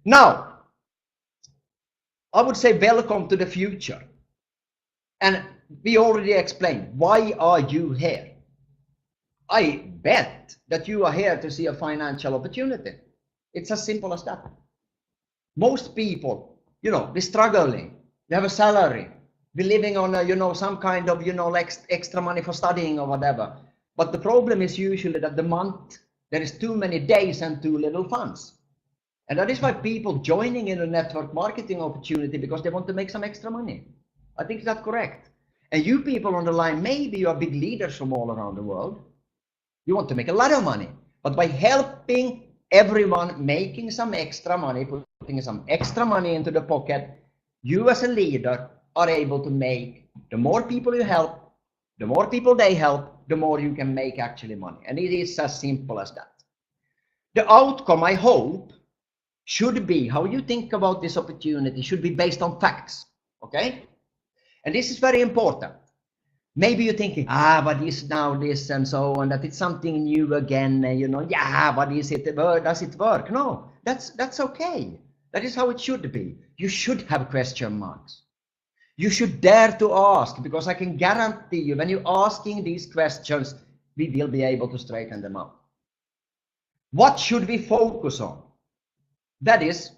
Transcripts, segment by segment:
Now, I would say welcome to the future. And we already explained, why are you here? I bet that you are here to see a financial opportunity. It's as simple as that. Most people, they're struggling. They have a salary. They're living on, some kind of, extra money for studying or whatever. But the problem is usually that the month, there is too many days and too little funds. And that is why people joining in a network marketing opportunity, because they want to make some extra money. I think that's correct. And you people on the line, maybe you are big leaders from all around the world. You want to make a lot of money, but by helping everyone making some extra money, putting some extra money into the pocket, you as a leader are able to make, the more people you help, the more people they help, the more you can make actually money. And it is as simple as that. The outcome, I hope, should be, how you think about this opportunity should be based on facts, okay? And this is very important. Maybe you're thinking, but is now this and so on, that it's something new again, but is it, does it work? No, that's okay. That is how it should be. You should have question marks. You should dare to ask, because I can guarantee you, when you're asking these questions, we will be able to straighten them out. What should we focus on? That is,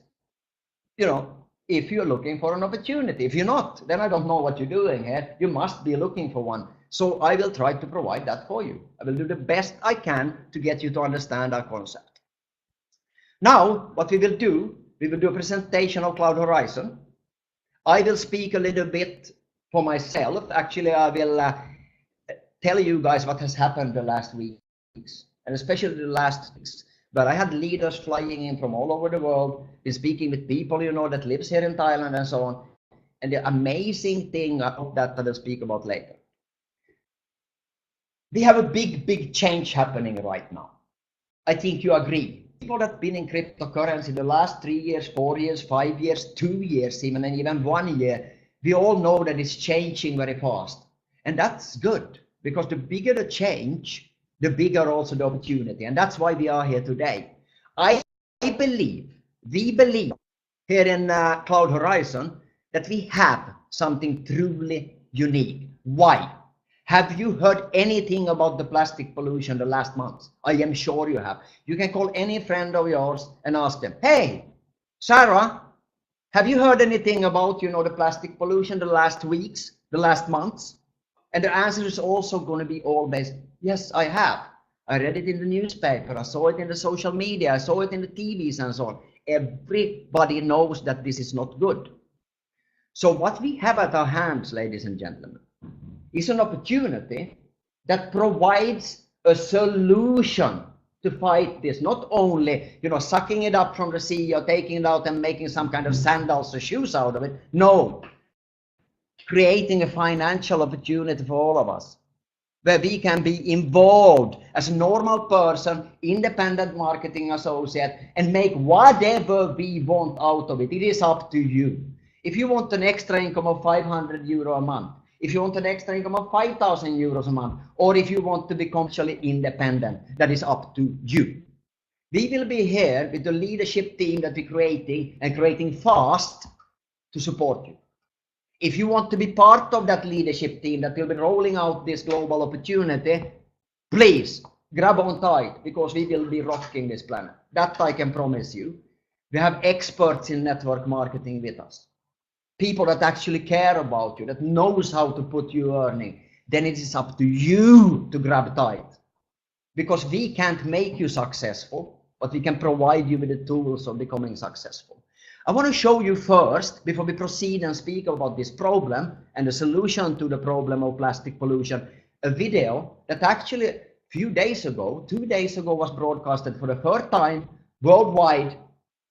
if you're looking for an opportunity. If you're not, then I don't know what you're doing here. You must be looking for one. So I will try to provide that for you. I will do the best I can to get you to understand our concept. Now, what we will do a presentation of Cloud Horizon. I will speak a little bit for myself. Actually, I will tell you guys what has happened the last weeks, and especially the last weeks. But I had leaders flying in from all over the world, been speaking with people, that lives here in Thailand and so on. And the amazing thing that I will speak about later. We have a big change happening right now. I think you agree. People that have been in cryptocurrency the last 3 years, 4 years, 5 years, 2 years, even 1 year, we all know that it's changing very fast. And that's good, because the bigger the change, the bigger also the opportunity. And that's why we are here today. We believe here in Cloud Horizon that we have something truly unique. Why? Have you heard anything about the plastic pollution the last months? I am sure you have. You can call any friend of yours and ask them, hey, Sarah, have you heard anything about, the plastic pollution the last weeks, the last months? And the answer is also going to be always, yes, I have. I read it in the newspaper. I saw it in the social media. I saw it in the TVs and so on. Everybody knows that this is not good. So what we have at our hands, ladies and gentlemen, is an opportunity that provides a solution to fight this. Not only, sucking it up from the sea or taking it out and making some kind of sandals or shoes out of it. No. Creating a financial opportunity for all of us, where we can be involved as a normal person, independent marketing associate, and make whatever we want out of it. It is up to you. If you want an extra income of 500 euro a month, if you want an extra income of 5,000 euros a month, or if you want to become actually independent, that is up to you. We will be here with the leadership team that we're creating, and creating fast, to support you. If you want to be part of that leadership team that will be rolling out this global opportunity, please grab on tight, because we will be rocking this planet. That I can promise you. We have experts in network marketing with us. People that actually care about you, that knows how to put you earning. Then it is up to you to grab tight. Because we can't make you successful, but we can provide you with the tools of becoming successful. I want to show you first, before we proceed and speak about this problem and the solution to the problem of plastic pollution, a video that actually a few days ago, 2 days ago, was broadcasted for the first time worldwide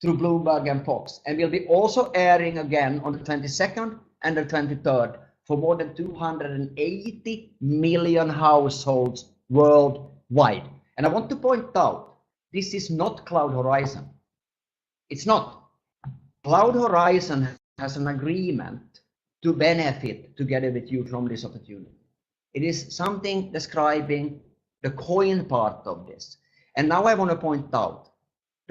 through Bloomberg and Fox, and will be also airing again on the 22nd and the 23rd for more than 280 million households worldwide. And I want to point out, this is not Cloud Horizon. It's not. Cloud Horizon has an agreement to benefit together with you from this opportunity. It is something describing the coin part of this. And now I want to point out,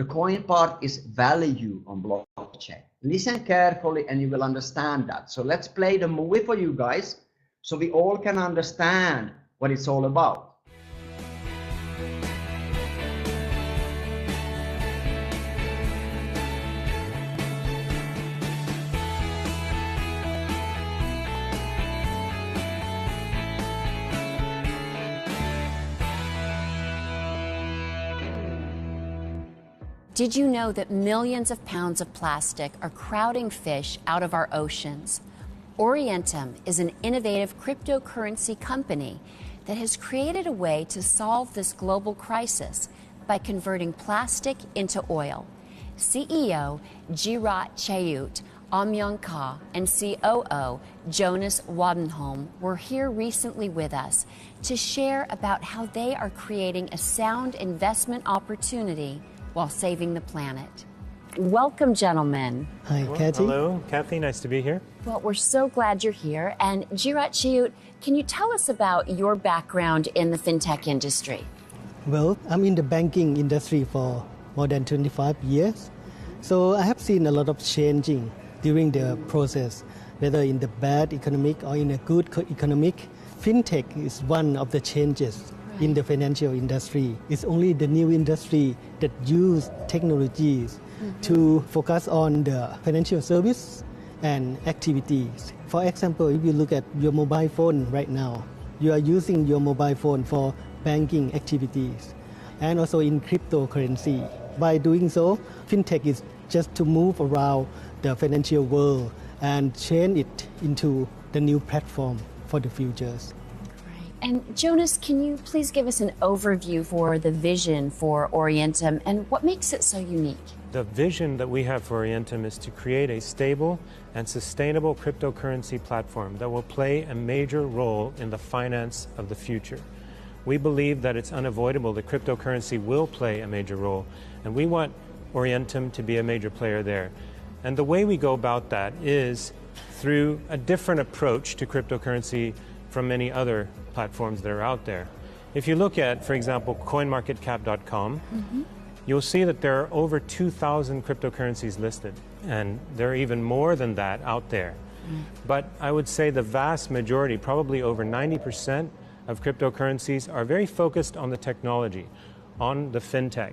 The coin part is value on blockchain. Listen carefully and you will understand that. So let's play the movie for you guys so we all can understand what it's all about. Did you know that millions of pounds of plastic are crowding fish out of our oceans? Orientum is an innovative cryptocurrency company that has created a way to solve this global crisis by converting plastic into oil. CEO Jirat Chayut Amyong-ka and COO Jonas Wadenholm were here recently with us to share about how they are creating a sound investment opportunity while saving the planet. Welcome, gentlemen. Hi, Kathy. Hello, Kathy. Nice to be here. Well, we're so glad you're here. And Jirat Chayut, can you tell us about your background in the fintech industry? Well, I'm in the banking industry for more than 25 years. So I have seen a lot of changing during the process, whether in the bad economic or in a good economic. Fintech is one of the changes in the financial industry. It's only the new industry that use technologies to focus on the financial service and activities. For example, if you look at your mobile phone right now, you are using your mobile phone for banking activities and also in cryptocurrency. By doing so, fintech is just to move around the financial world and change it into the new platform for the futures. And Jonas, can you please give us an overview for the vision for Orientum and what makes it so unique? The vision that we have for Orientum is to create a stable and sustainable cryptocurrency platform that will play a major role in the finance of the future. We believe that it's unavoidable that cryptocurrency will play a major role, and we want Orientum to be a major player there. And the way we go about that is through a different approach to cryptocurrency from many other platforms that are out there. If you look at, for example, coinmarketcap.com, you'll see that there are over 2,000 cryptocurrencies listed, and there are even more than that out there. But I would say the vast majority, probably over 90% of cryptocurrencies are very focused on the technology, on the fintech.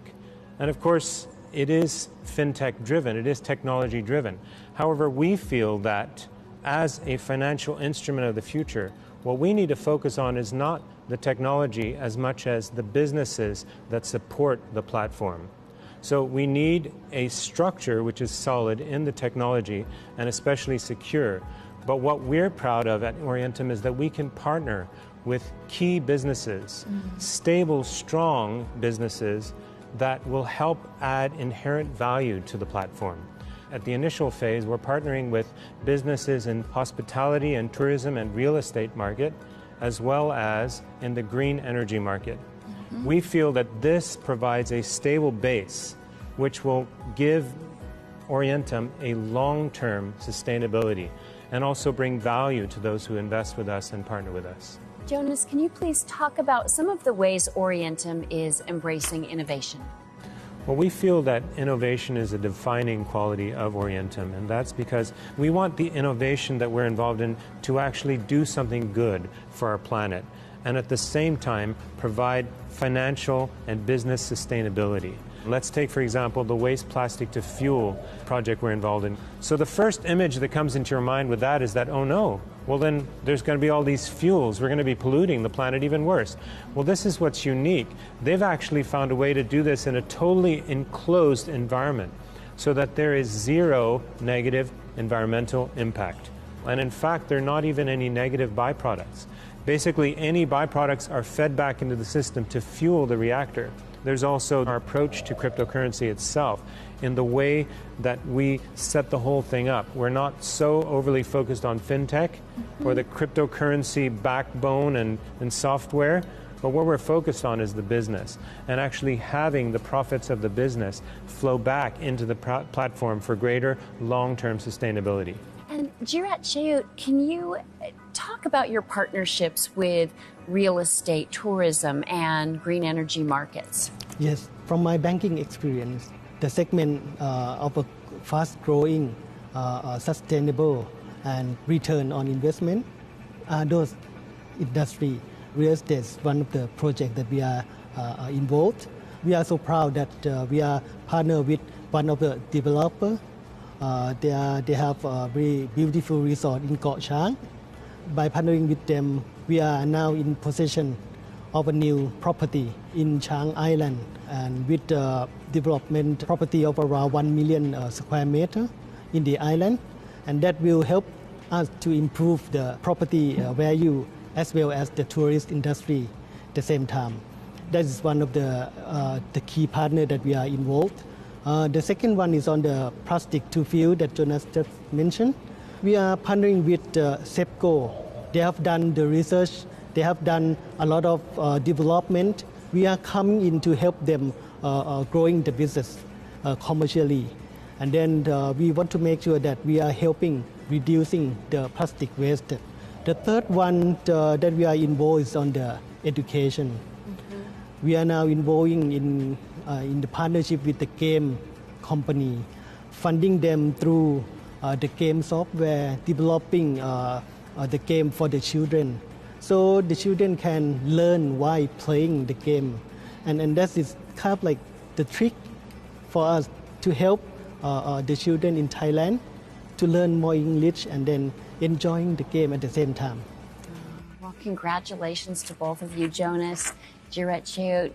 And of course, it is fintech driven, it is technology driven. However, we feel that as a financial instrument of the future, what we need to focus on is not the technology as much as the businesses that support the platform. So we need a structure which is solid in the technology and especially secure. But what we're proud of at Orientum is that we can partner with key businesses, stable, strong businesses that will help add inherent value to the platform. At the initial phase, we're partnering with businesses in hospitality and tourism and real estate market, as well as in the green energy market. We feel that this provides a stable base, which will give Orientum a long-term sustainability and also bring value to those who invest with us and partner with us. Jonas, can you please talk about some of the ways Orientum is embracing innovation? Well, we feel that innovation is a defining quality of Orientum, and that's because we want the innovation that we're involved in to actually do something good for our planet, and at the same time provide financial and business sustainability. Let's take, for example, the waste plastic to fuel project we're involved in. So the first image that comes into your mind with that is that, oh no, well then there's going to be all these fuels. We're going to be polluting the planet even worse. Well, this is what's unique. They've actually found a way to do this in a totally enclosed environment so that there is zero negative environmental impact. And in fact, there are not even any negative byproducts. Basically, any byproducts are fed back into the system to fuel the reactor. There's also our approach to cryptocurrency itself in the way that we set the whole thing up. We're not so overly focused on fintech or the cryptocurrency backbone and software, but what we're focused on is the business and actually having the profits of the business flow back into the platform for greater long-term sustainability. And Jirat Chayut, can you talk about your partnerships with real estate, tourism, and green energy markets? Yes, from my banking experience, the segment of a fast-growing, sustainable, and return on investment are those industry. Real estate is one of the projects that we are involved. We are so proud that we are partnered with one of the developers. They have a very beautiful resort in Koh Chang. By partnering with them, we are now in possession of a new property in Chang Island, and with development property of around 1 million square meter in the island, and that will help us to improve the property value as well as the tourist industry at the same time. That is one of the key partners that we are involved. The second one is on the plastic to fuel that Jonas just mentioned. We are partnering with SEPCO. They have done the research. They have done a lot of development. We are coming in to help them growing the business commercially. And then we want to make sure that we are helping reducing the plastic waste. The third one that we are involved is on the education. We are now involving in the partnership with the game company, funding them through the game software, developing the game for the children. So the children can learn while playing the game. And that is kind of like the trick for us to help the children in Thailand to learn more English and then enjoying the game at the same time. Well, congratulations to both of you, Jonas, Jirachut.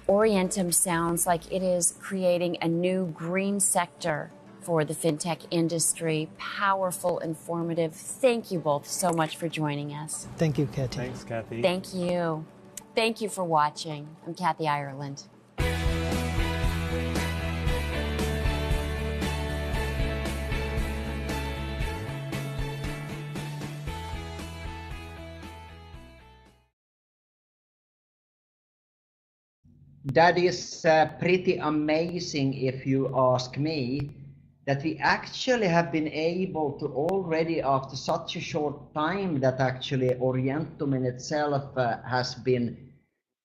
Orientum sounds like it is creating a new green sector for the fintech industry. Powerful, informative. Thank you both so much for joining us. Thank you, Kathy. Thanks, Kathy. Thank you. Thank you for watching. I'm Kathy Ireland. That is pretty amazing, if you ask me, that we actually have been able to already, after such a short time, that actually Orientum in itself has been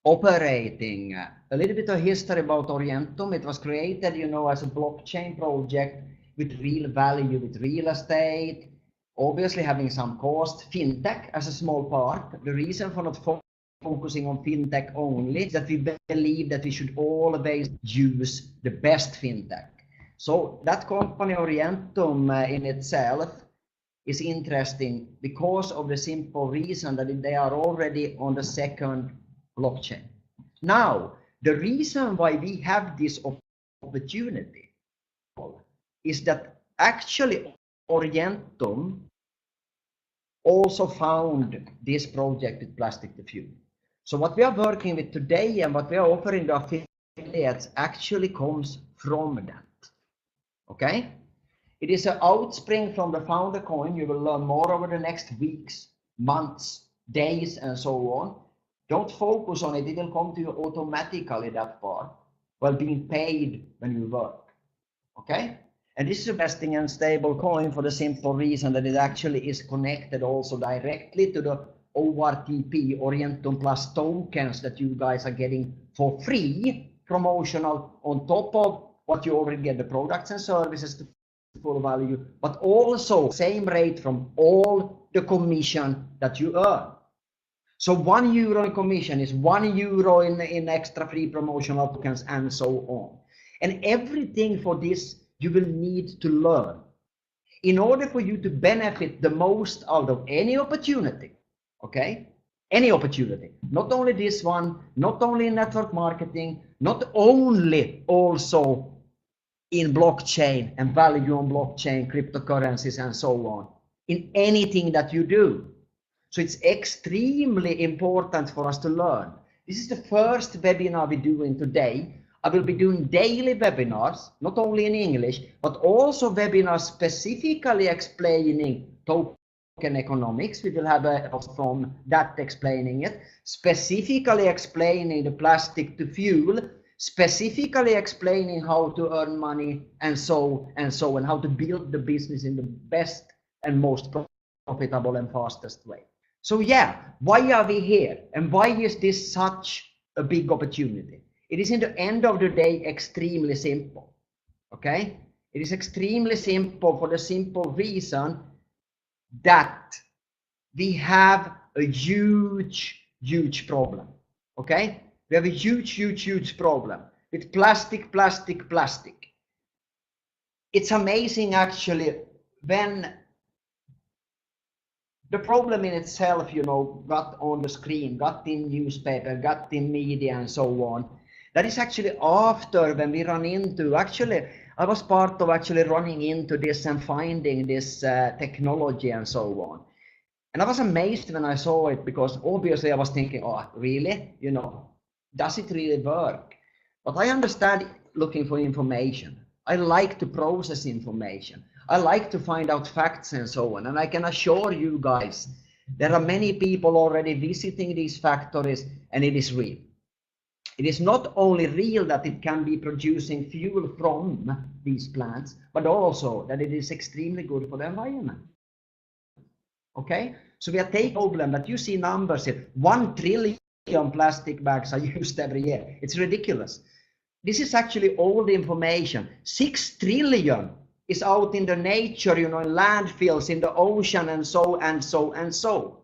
operating. A little bit of history about Orientum. It was created, you know, as a blockchain project with real value, with real estate, obviously having some cost, fintech as a small part. The reason for not focusing on fintech only is that we believe that we should always use the best fintech. So that company Orientum in itself is interesting because of the simple reason that they are already on the second blockchain. Now, the reason why we have this opportunity is that actually Orientum also found this project with plastic to fuel. So what we are working with today and what we are offering the affiliates actually comes from that. Okay? It is an outspring from the founder coin. You will learn more over the next weeks, months, days, and so on. Don't focus on it. It will come to you automatically, that part, while being paid when you work. Okay? And this is a vesting and stable coin for the simple reason that it actually is connected also directly to the ORTP, Orientum Plus tokens, that you guys are getting for free, promotional, on top of what you already get, the products and services to full value, but also same rate from all the commission that you earn. So €1 in commission is €1 in extra free promotional tokens and so on. And everything for this you will need to learn in order for you to benefit the most out of any opportunity. Okay? Any opportunity. Not only this one, not only in network marketing, not only also in blockchain and value on blockchain, cryptocurrencies and so on. In anything that you do. So it's extremely important for us to learn. This is the first webinar we're doing today. I will be doing daily webinars, not only in English, but also webinars specifically explaining token economics. We will have from that explaining it, specifically explaining the plastic to fuel, specifically explaining how to earn money and how to build the business in the best and most profitable and fastest way. So yeah, why are we here and why is this such a big opportunity? It is in the end of the day extremely simple. Okay? It is extremely simple for the simple reason that we have a huge problem. Okay? We have a huge problem with plastic. It's amazing actually when the problem in itself, you know, got on the screen, got in newspaper, got in media and so on. That is actually after when we run into, actually, I was part of actually running into this and finding this technology and so on. And I was amazed when I saw it, because obviously I was thinking, oh, really? You know, does it really work? But I understand looking for information. I like to process information. I like to find out facts and so on. And I can assure you guys, there are many people already visiting these factories, and it is real. It is not only real that it can be producing fuel from these plants, but also that it is extremely good for the environment. Okay, so we are taking a problem that you see numbers here. 1 trillion plastic bags are used every year. It's ridiculous. This is actually old information. 6 trillion is out in the nature, you know, in landfills, in the ocean, and so.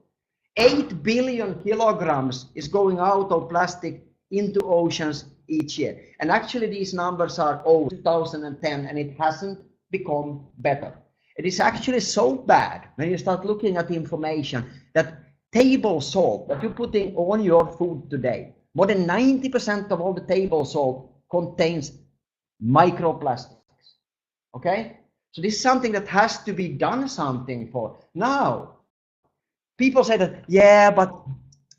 8 billion kilograms is going out of plastic into oceans each year. And actually these numbers are old, 2010, and it hasn't become better. It is actually so bad when you start looking at the information that table salt that you're putting on your food today, more than 90% of all the table salt contains microplastics. Okay, so this is something that has to be done something for. Now people say that, yeah, but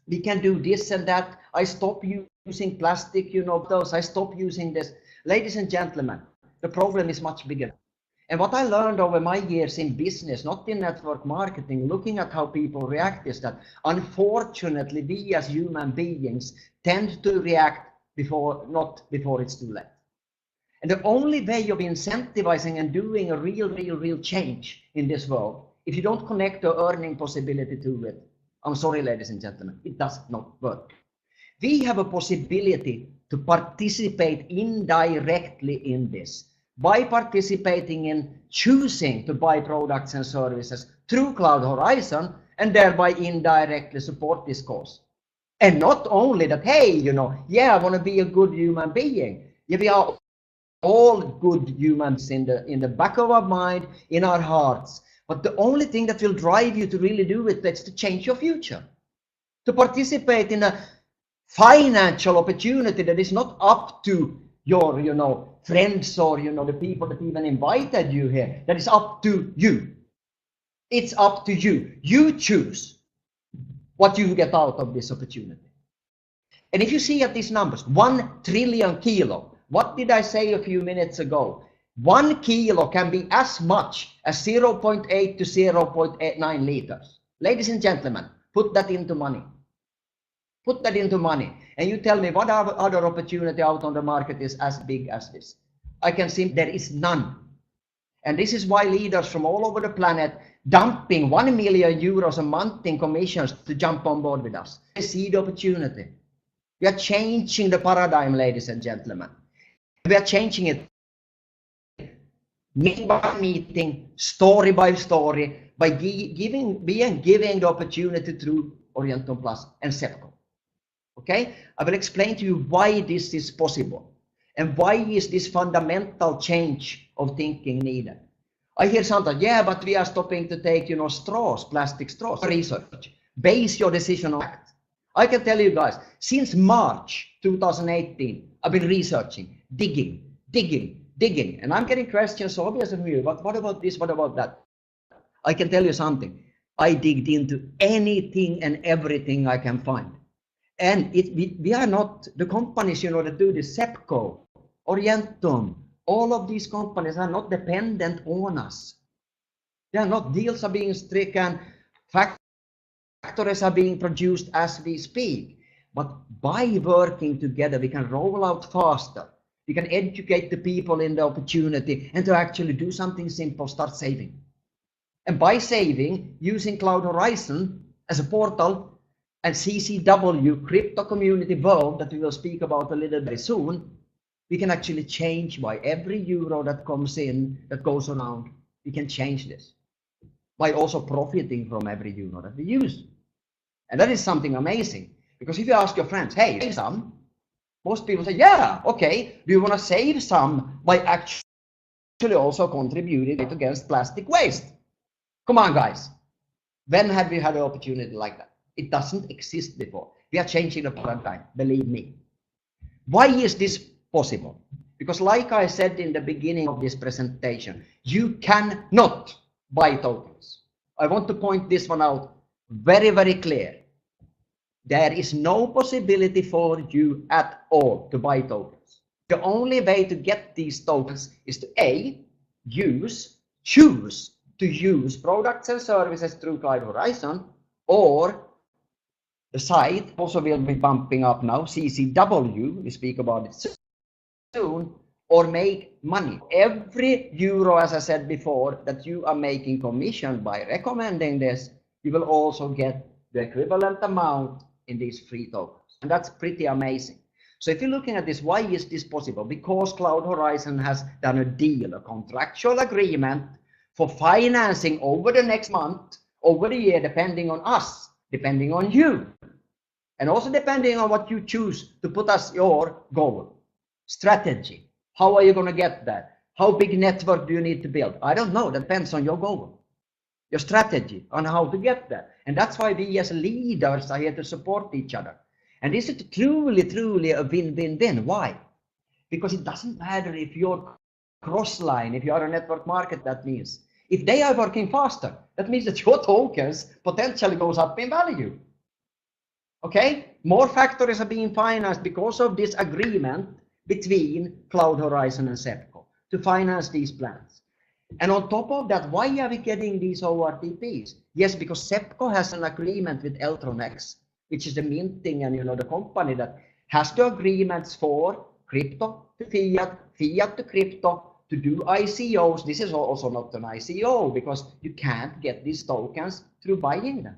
we can do this and that. I stop using plastic, you know, those, I stop using this. Ladies and gentlemen, the problem is much bigger. And what I learned over my years in business, not in network marketing, looking at how people react, is that unfortunately we as human beings tend to react not before it's too late. And the only way of incentivizing and doing a real change in this world, if you don't connect the earning possibility to it, I'm sorry, ladies and gentlemen, it does not work. We have a possibility to participate indirectly in this by participating in choosing to buy products and services through Cloud Horizon, and thereby indirectly support this cause. And not only that, hey, you know, yeah, I want to be a good human being. Yeah, we are all good humans in the back of our mind, in our hearts. But the only thing that will drive you to really do it is to change your future, to participate in a financial opportunity that is not up to your, you know, friends or, you know, the people that even invited you here. That is up to you. It's up to you. You choose what you get out of this opportunity. And if you see at these numbers, 1 trillion kilo, what did I say a few minutes ago? 1 kilo can be as much as 0.8 to 0.89 liters. Ladies and gentlemen, put that into money. Put that into money. And you tell me what other opportunity out on the market is as big as this. I can see there is none. And this is why leaders from all over the planet dumping 1 million euros a month in commissions to jump on board with us. They see the opportunity. We are changing the paradigm, ladies and gentlemen. We are changing it meeting by meeting, story by story, by giving the opportunity through Orientum Plus and SEPCO. Okay, I will explain to you why this is possible and why is this fundamental change of thinking needed. I hear sometimes, yeah, but we are stopping to take, you know, straws, plastic straws. Research, base your decision on fact. I can tell you guys, since March 2018, I've been researching, digging, and I'm getting questions obviously from you, but what about this, what about that? I can tell you something, I digged into anything and everything I can find. And we are not the companies, you know, that do this, SEPCO, Orientum, all of these companies are not dependent on us. They are not, deals are being stricken, factories are being produced as we speak. But by working together, we can roll out faster. We can educate the people in the opportunity and to actually do something simple, start saving. And by saving, using Cloud Horizon as a portal, and CCW, crypto community world, that we will speak about a little bit soon, we can actually change by every euro that comes in, that goes around, we can change this by also profiting from every euro that we use. And that is something amazing, because if you ask your friends, hey, save some, most people say, yeah, okay, do you want to save some by actually also contributing against plastic waste? Come on, guys. When have we had an opportunity like that? It doesn't exist before. We are changing the paradigm, believe me. Why is this possible? Because like I said in the beginning of this presentation, you cannot buy tokens. I want to point this one out very, very clear. There is no possibility for you at all to buy tokens. The only way to get these tokens is to A, choose to use products and services through Cloud Horizon, or the site also will be bumping up now, CCW, we speak about it soon, or make money. Every euro, as I said before, that you are making commission by recommending this, you will also get the equivalent amount in these free tokens. And that's pretty amazing. So if you're looking at this, why is this possible? Because Cloud Horizon has done a deal, a contractual agreement for financing over the next month, over the year, depending on us, depending on you, and also depending on what you choose to put as your goal, strategy. How are you going to get that? How big network do you need to build? I don't know. That depends on your goal, your strategy on how to get that. And that's why we as leaders are here to support each other. And this is truly a win-win-win. Why? Because it doesn't matter if you're cross-line, if you are a network market, that means if they are working faster, that means that your tokens potentially goes up in value. Okay? More factories are being financed because of this agreement between Cloud Horizon and SEPCO to finance these plans. And on top of that, why are we getting these ORTPs? Yes, because SEPCO has an agreement with Eltronex, which is the minting and the company that has the agreements for crypto to fiat, fiat to crypto, to do ICOs. This is also not an ICO because you can't get these tokens through buying them.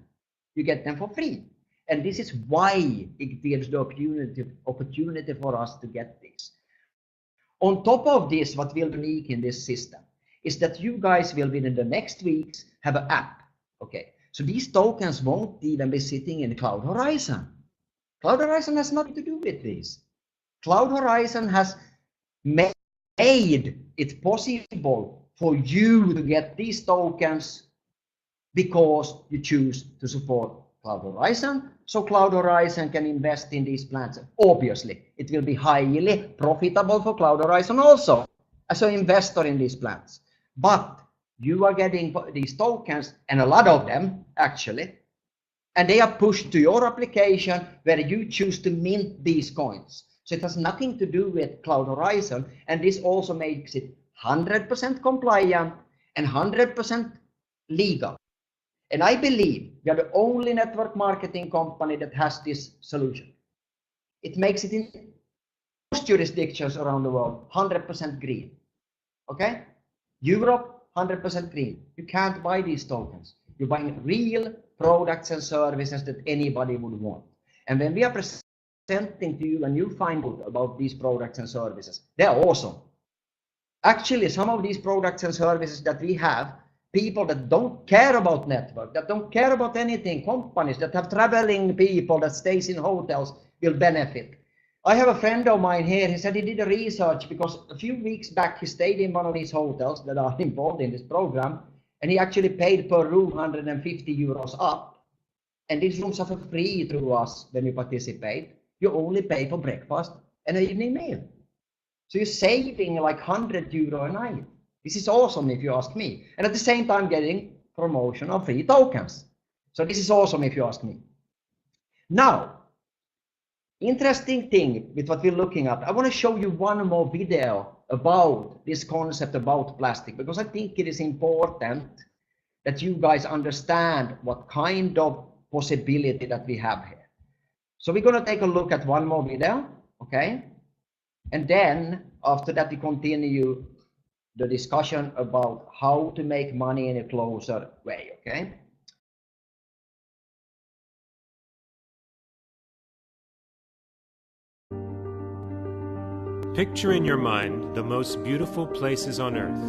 You get them for free. And this is why it gives the opportunity for us to get this. On top of this, what will be unique in this system is that you guys will within the next weeks have an app. Okay, so these tokens won't even be sitting in Cloud Horizon. Cloud Horizon has nothing to do with this. Cloud Horizon has made it possible for you to get these tokens because you choose to support Cloud Horizon. So Cloud Horizon can invest in these plans. Obviously, it will be highly profitable for Cloud Horizon also as an investor in these plans. But you are getting these tokens, and a lot of them actually, and they are pushed to your application where you choose to mint these coins. So it has nothing to do with Cloud Horizon, and this also makes it 100% compliant and 100% legal. And I believe we are the only network marketing company that has this solution. It makes it in most jurisdictions around the world 100% green. Okay? Europe, 100% green. You can't buy these tokens. You're buying real products and services that anybody would want. And when we are presenting to you and you find out about these products and services, they're awesome. Actually, some of these products and services that we have, people that don't care about network, that don't care about anything, companies that have traveling people that stays in hotels will benefit. I have a friend of mine here, he said he did a research because a few weeks back he stayed in one of these hotels that are involved in this program, and he actually paid per room 150 euros up. And these rooms are for free through us when you participate. You only pay for breakfast and an evening meal. So you're saving like 100 euro a night. This is awesome if you ask me. And at the same time getting promotional free tokens. So this is awesome if you ask me. Now, interesting thing with what we're looking at, I want to show you one more video about this concept about plastic, because I think it is important that you guys understand what kind of possibility that we have here. So we're going to take a look at one more video, okay? And then after that we continue the discussion about how to make money in a closer way, okay? Picture in your mind the most beautiful places on earth.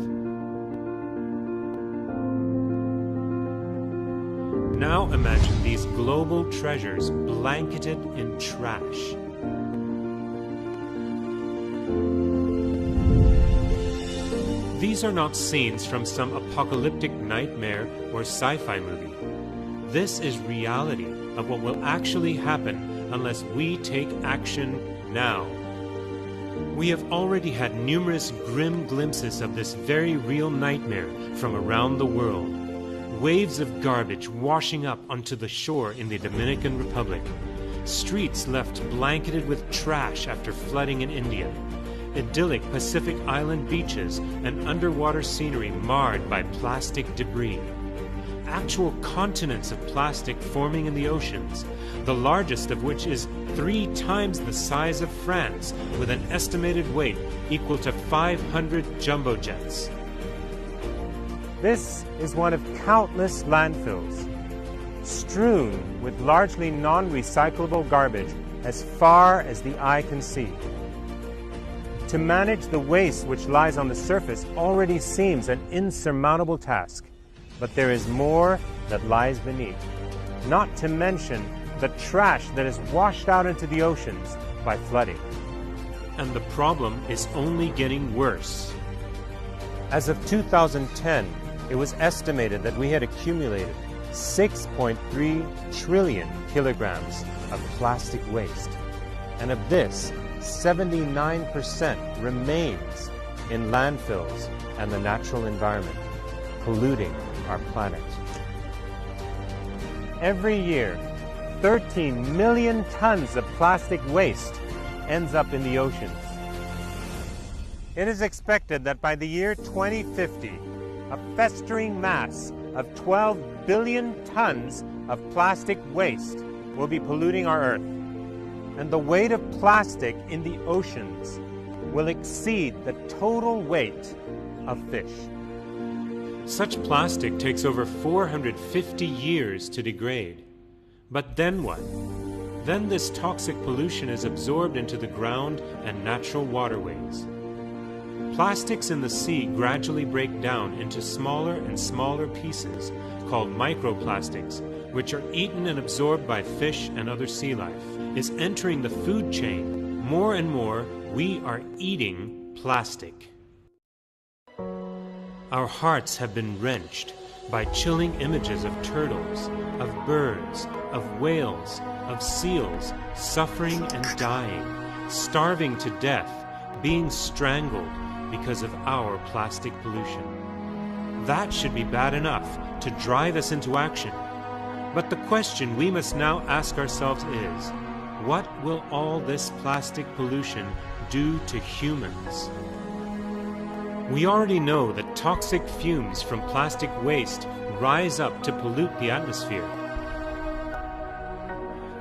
Now imagine these global treasures blanketed in trash. These are not scenes from some apocalyptic nightmare or sci-fi movie. This is reality of what will actually happen unless we take action now. We have already had numerous grim glimpses of this very real nightmare from around the world. Waves of garbage washing up onto the shore in the Dominican Republic. Streets left blanketed with trash after flooding in India. Idyllic Pacific Island beaches and underwater scenery marred by plastic debris. Actual continents of plastic forming in the oceans, the largest of which is 3 times the size of France, with an estimated weight equal to 500 jumbo jets. This is one of countless landfills, strewn with largely non-recyclable garbage as far as the eye can see. To manage the waste which lies on the surface already seems an insurmountable task, but there is more that lies beneath, not to mention the trash that is washed out into the oceans by flooding. And the problem is only getting worse. As of 2010, it was estimated that we had accumulated 6.3 trillion kilograms of plastic waste. And of this, 79% remains in landfills and the natural environment, polluting our planet. Every year, 13 million tons of plastic waste ends up in the oceans. It is expected that by the year 2050, a festering mass of 12 billion tons of plastic waste will be polluting our Earth. And the weight of plastic in the oceans will exceed the total weight of fish. Such plastic takes over 450 years to degrade. But then what? Then this toxic pollution is absorbed into the ground and natural waterways. Plastics in the sea gradually break down into smaller and smaller pieces called microplastics, which are eaten and absorbed by fish and other sea life. Is entering the food chain. More and more, we are eating plastic. Our hearts have been wrenched by chilling images of turtles, of birds, of whales, of seals, suffering and dying, starving to death, being strangled because of our plastic pollution. That should be bad enough to drive us into action. But the question we must now ask ourselves is, what will all this plastic pollution do to humans? We already know that toxic fumes from plastic waste rise up to pollute the atmosphere.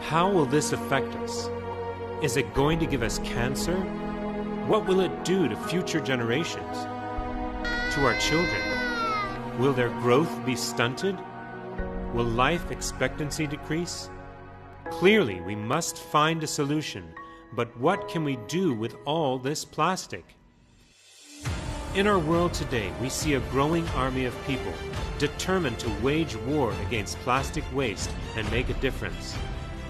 How will this affect us? Is it going to give us cancer? What will it do to future generations? To our children? Will their growth be stunted? Will life expectancy decrease? Clearly, we must find a solution, but what can we do with all this plastic? In our world today, we see a growing army of people determined to wage war against plastic waste and make a difference.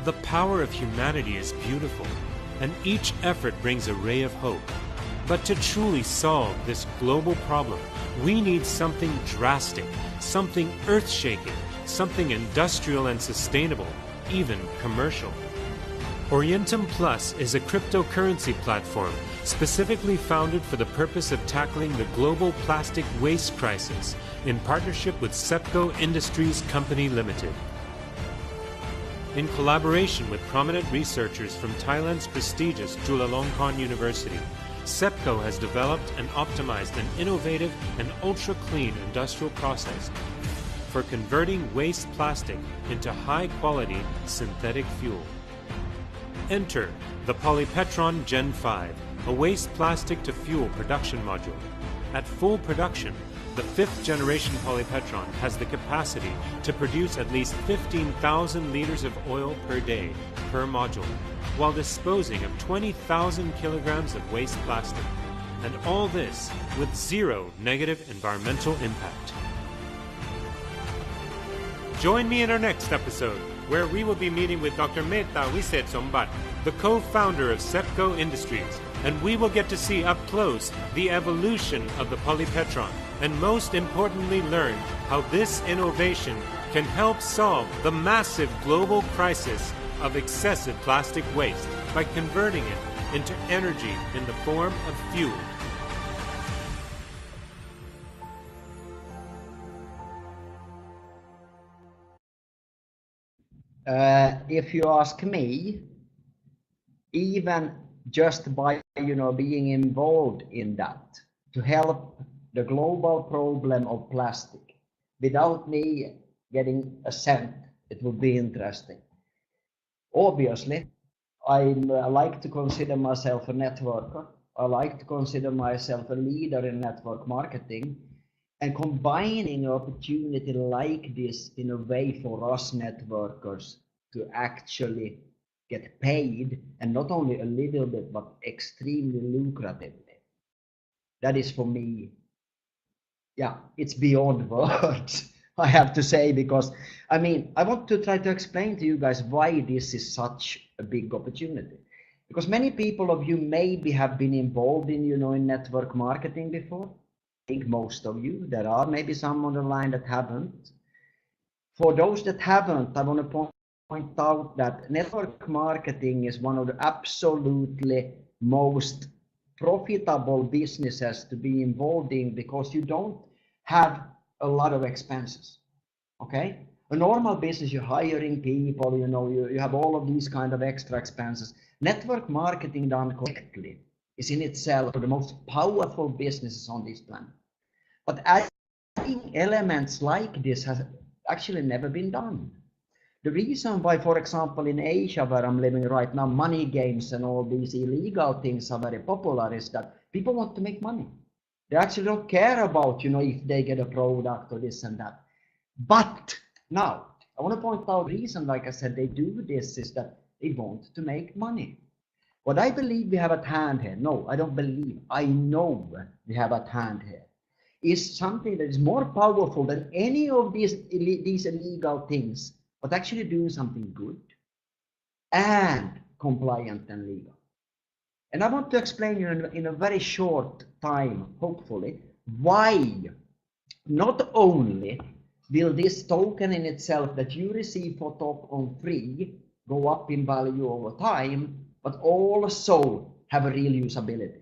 The power of humanity is beautiful, and each effort brings a ray of hope. But to truly solve this global problem, we need something drastic, something earth-shaking, something industrial and sustainable, even commercial. Orientum Plus is a cryptocurrency platform specifically founded for the purpose of tackling the global plastic waste crisis in partnership with SEPCO Industries Company Limited. In collaboration with prominent researchers from Thailand's prestigious Chulalongkorn University, SEPCO has developed and optimized an innovative and ultra-clean industrial process for converting waste plastic into high-quality synthetic fuel. Enter the Polypetron Gen 5, a waste plastic to fuel production module. At full production, The 5th generation polypetron has the capacity to produce at least 15,000 liters of oil per day per module, while disposing of 20,000 kilograms of waste plastic. And all this with zero negative environmental impact. Join me in our next episode, where we will be meeting with Dr. Meta Wisetsombat, the co-founder of SEPCO Industries, and we will get to see up close the evolution of the polypetron, and most importantly learn how this innovation can help solve the massive global crisis of excessive plastic waste by converting it into energy in the form of fuel. If you ask me, even just by being involved in that to help the global problem of plastic, without me getting a cent, it would be interesting. Obviously, I like to consider myself a networker. I like to consider myself a leader in network marketing, and combining an opportunity like this in a way for us networkers to actually get paid, and not only a little bit, but extremely lucratively. That is for me, yeah, it's beyond words, I have to say, because I want to try to explain to you guys why this is such a big opportunity. Because many people of you maybe have been involved in, in network marketing before. I think most of you, there are maybe some on the line that haven't. For those that haven't, I want to point out that network marketing is one of the absolutely most profitable businesses to be involved in, because you don't have a lot of expenses. Okay, a normal business, you're hiring people, you have all of these kind of extra expenses. Network marketing done correctly is in itself the most powerful businesses on this planet. But adding elements like this has actually never been done. The reason why, for example, in Asia, where I'm living right now, money games and all these illegal things are very popular is that people want to make money. They actually don't care about, if they get a product or this and that. But now, I want to point out the reason, like I said, they do this is that they want to make money. What I believe we have at hand here, no, I don't believe, I know we have at hand here, is something that is more powerful than any of these illegal things, but actually doing something good and compliant and legal. And I want to explain you in a very short time, hopefully, why not only will this token in itself that you receive for talk on free go up in value over time, but also have a real usability.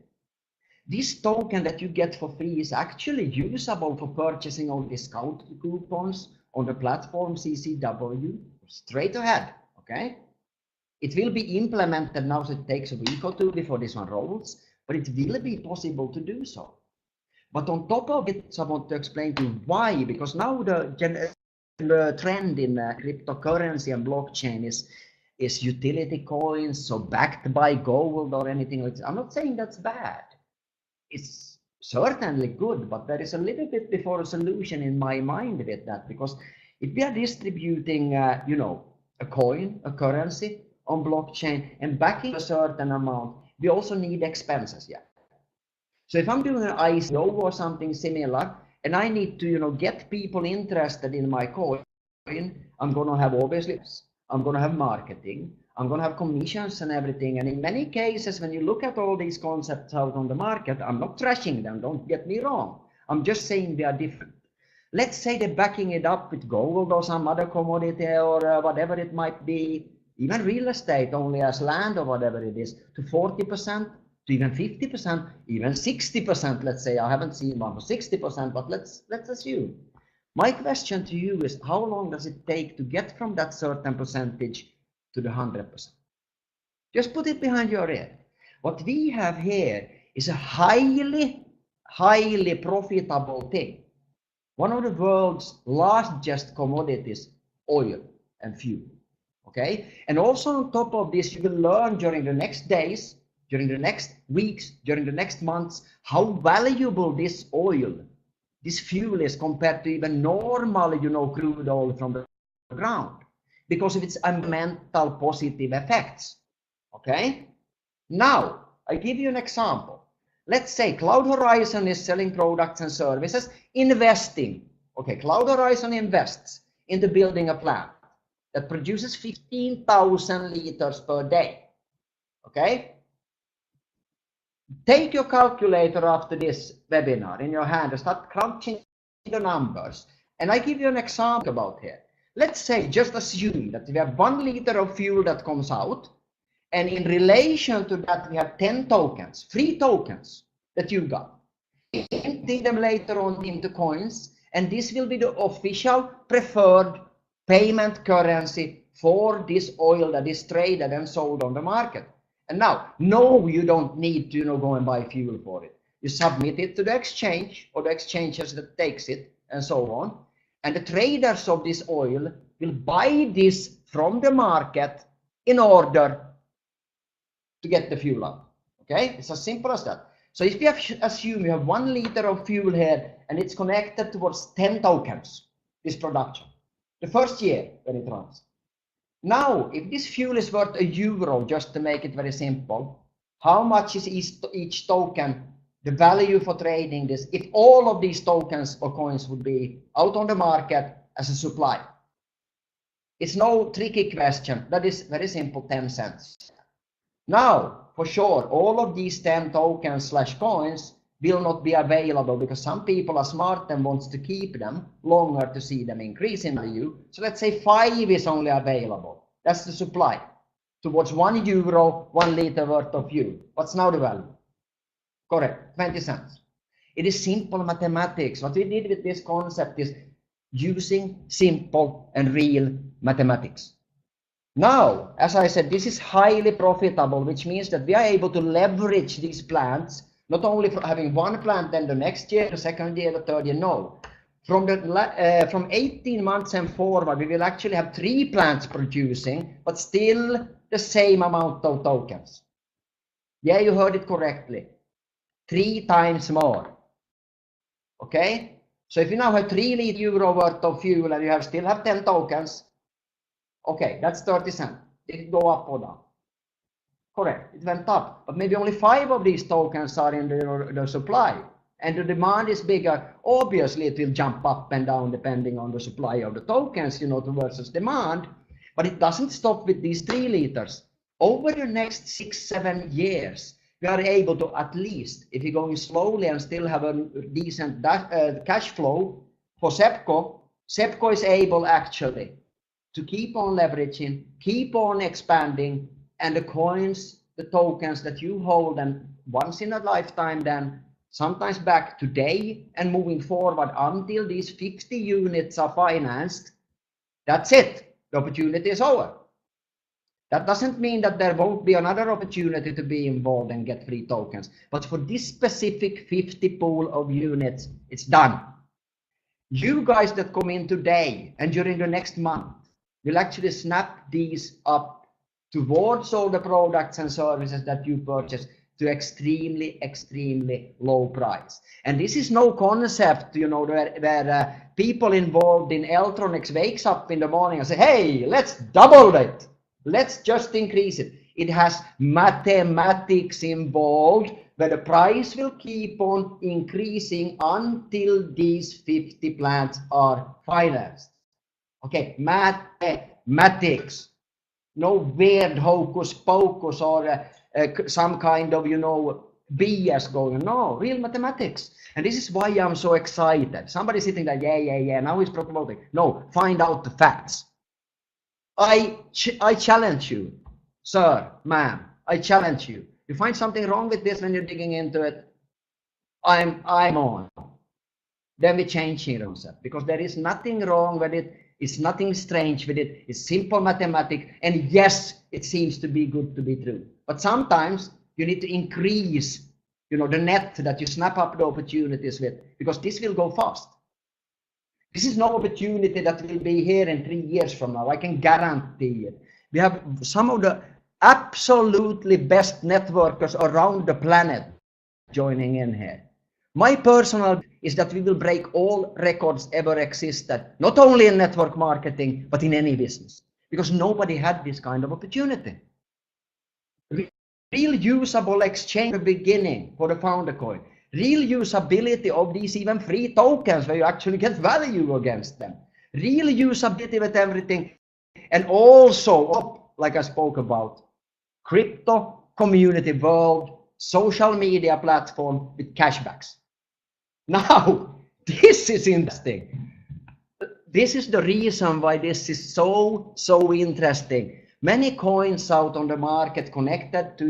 This token that you get for free is actually usable for purchasing on discount coupons on the platform CCW straight ahead, okay? It will be implemented now, so it takes a week or two before this one rolls, but it will be possible to do so. But on top of it, I want to explain to you why, because now the trend in cryptocurrency and blockchain is utility coins, so backed by gold or anything like that. I'm not saying that's bad. It's certainly good, but there is a little bit before a solution in my mind with that, because if we are distributing, a coin, a currency on blockchain and backing a certain amount, we also need expenses, yeah. So if I'm doing an ICO or something similar, and I need to, get people interested in my coin, I'm going to have obviously, I'm going to have marketing, I'm going to have commissions and everything. And in many cases, when you look at all these concepts out on the market, I'm not trashing them, don't get me wrong. I'm just saying they are different. Let's say they're backing it up with gold or some other commodity or whatever it might be, even real estate only as land or whatever it is, to 40%, to even 50%, even 60%, let's say. I haven't seen one for 60%, but let's assume. My question to you is, how long does it take to get from that certain percentage to the 100%? Just put it behind your ear. What we have here is a highly profitable thing. One of the world's largest commodities, oil and fuel. Okay? And also on top of this, you will learn during the next days, during the next weeks, during the next months, how valuable this oil, this fuel is compared to even normal, you know, crude oil from the ground, because of its environmental positive effects. Okay? Now, I give you an example. Let's say Cloud Horizon is selling products and services, investing. Okay, Cloud Horizon invests into building a plant that produces 15,000 liters per day. Okay? Take your calculator after this webinar in your hand and start crunching the numbers. And I give you an example about here. Let's say, just assume that we have 1 liter of fuel that comes out, and in relation to that we have 10 tokens, free tokens that you got. Empty them later on into coins, and this will be the official preferred payment currency for this oil that is traded and sold on the market. And now, no, you don't need to, you know, go and buy fuel for it. You submit it to the exchange, or the exchanges that takes it, and so on. And the traders of this oil will buy this from the market in order to get the fuel out. Okay, it's as simple as that. So if you assume you have 1 liter of fuel here and it's connected towards 10 tokens, this production, the first year when it runs. Now, if this fuel is worth €1, just to make it very simple, how much is each token, the value for trading this, if all of these tokens or coins would be out on the market as a supply? It's no tricky question. That is very simple, 10 cents. Now, for sure, all of these 10 tokens / coins will not be available because some people are smart and wants to keep them longer to see them increase in value. So let's say 5 is only available. That's the supply. Towards €1, 1 liter worth of fuel. What's now the value? Correct, 20 cents. It is simple mathematics. What we did with this concept is using simple and real mathematics. Now, as I said, this is highly profitable, which means that we are able to leverage these plants, not only for having 1 plant, then the next year, the second year, the third year, no. From 18 months and forward, we will actually have 3 plants producing, but still the same amount of tokens. Yeah, you heard it correctly. 3 times more. Okay? So if you now have €3 worth of fuel and you still have 10 tokens, okay, that's 30 cents. Did it go up or down? Correct, it went up. But maybe only 5 of these tokens are in the supply. And the demand is bigger. Obviously, it will jump up and down depending on the supply of the tokens, you know, versus demand. But it doesn't stop with these 3 liters. Over the next 6-7 years, we are able to, at least, if you're going slowly and still have a decent cash flow for SEPCO, SEPCO is able actually to keep on leveraging, keep on expanding, and the coins, the tokens that you hold, and once in a lifetime, then sometimes back today and moving forward until these 50 units are financed, that's it. The opportunity is over. That doesn't mean that there won't be another opportunity to be involved and get free tokens. But for this specific 50 pool of units, it's done. You guys that come in today and during the next month will actually snap these up towards all the products and services that you purchase to extremely low price. And this is no concept, you know, where people involved in electronics wakes up in the morning and say, hey, let's double it. Let's just increase it. It has mathematics involved where the price will keep on increasing until these 50 plants are financed. Okay, mathematics. No weird hocus pocus or some kind of, you know, BS going. No, real mathematics. And this is why I'm so excited. Somebody sitting there, yeah, now he's promoting. No, find out the facts. I challenge you, sir, ma'am, I challenge you. You find something wrong with this when you're digging into it, I'm on. Then we change the concept, because there is nothing wrong with it. It's nothing strange with it. It's simple mathematics. And yes, it seems to be good to be true. But sometimes you need to increase, you know, the net that you snap up the opportunities with, because this will go fast. This is no opportunity that will be here in 3 years from now. I can guarantee it. We have some of the absolutely best networkers around the planet joining in here. My personal is that we will break all records ever existed, not only in network marketing, but in any business, because nobody had this kind of opportunity. Real usable exchange at the beginning for the founder coin. Real usability of these even free tokens where you actually get value against them. Real usability with everything. And also, like I spoke about, crypto community world, social media platform with cashbacks. Now, this is interesting. This is the reason why this is so interesting. Many coins out on the market connected to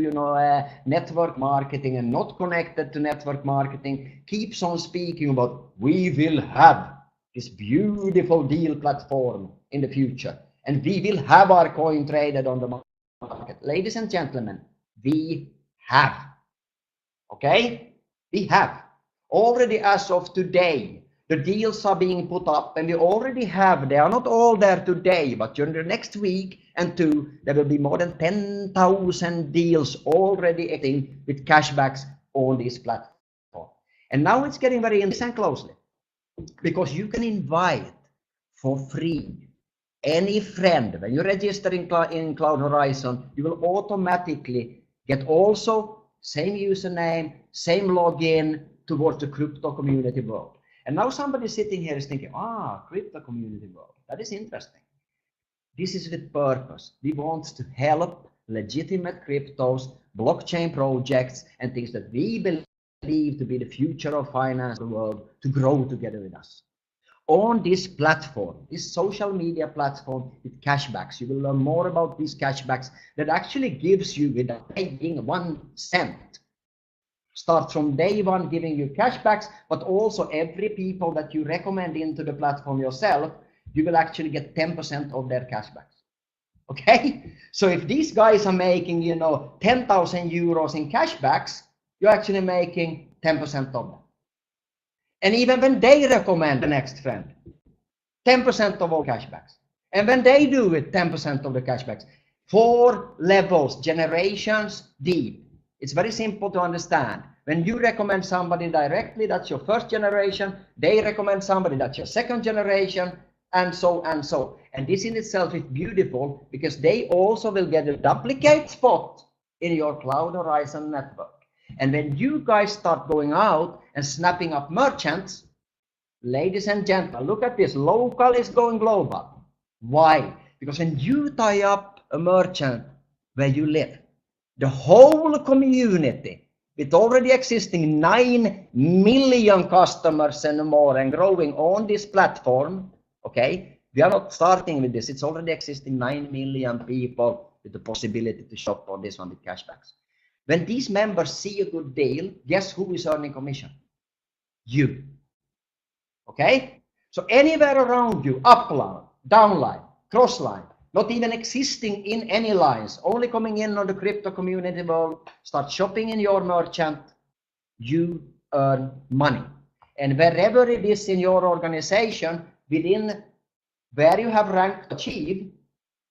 network marketing and not connected to network marketing keeps on speaking about we will have this beautiful deal platform in the future and we will have our coin traded on the market. Ladies and gentlemen, we have. Okay? We have. Already as of today, the deals are being put up and we already have, they are not all there today, but during the next week and two, there will be more than 10,000 deals already acting with cashbacks on this platform. And now it's getting very interesting closely because you can invite for free any friend. When you register in Cloud Horizon, you will automatically get also same username, same login towards the crypto community world. And now somebody sitting here is thinking, crypto community world, that is interesting. This is with purpose. We want to help legitimate cryptos, blockchain projects, and things that we believe to be the future of finance in the world to grow together with us. On this platform, this social media platform with cashbacks, you will learn more about these cashbacks that actually gives you without paying 1 cent. Start from day one giving you cashbacks, but also every people that you recommend into the platform yourself, you will actually get 10% of their cashbacks. Okay? So if these guys are making, 10,000 euros in cashbacks, you're actually making 10% of them. And even when they recommend the next friend, 10% of all cashbacks. And when they do it, 10% of the cashbacks. 4 levels, generations deep. It's very simple to understand. When you recommend somebody directly, that's your first generation. They recommend somebody, that's your second generation, and so and so. And this in itself is beautiful because they also will get a duplicate spot in your Cloud Horizon network. And when you guys start going out and snapping up merchants, ladies and gentlemen, look at this. Local is going global. Why? Because when you tie up a merchant where you live, the whole community with already existing 9 million customers and more and growing on this platform, okay? We are not starting with this. It's already existing 9 million people with the possibility to shop on this one with cashbacks. When these members see a good deal, guess who is earning commission? You. Okay? So anywhere around you, upline, downline, crossline, not even existing in any lines, only coming in on the crypto community world, start shopping in your merchant, you earn money. And wherever it is in your organization, within where you have ranked achieved,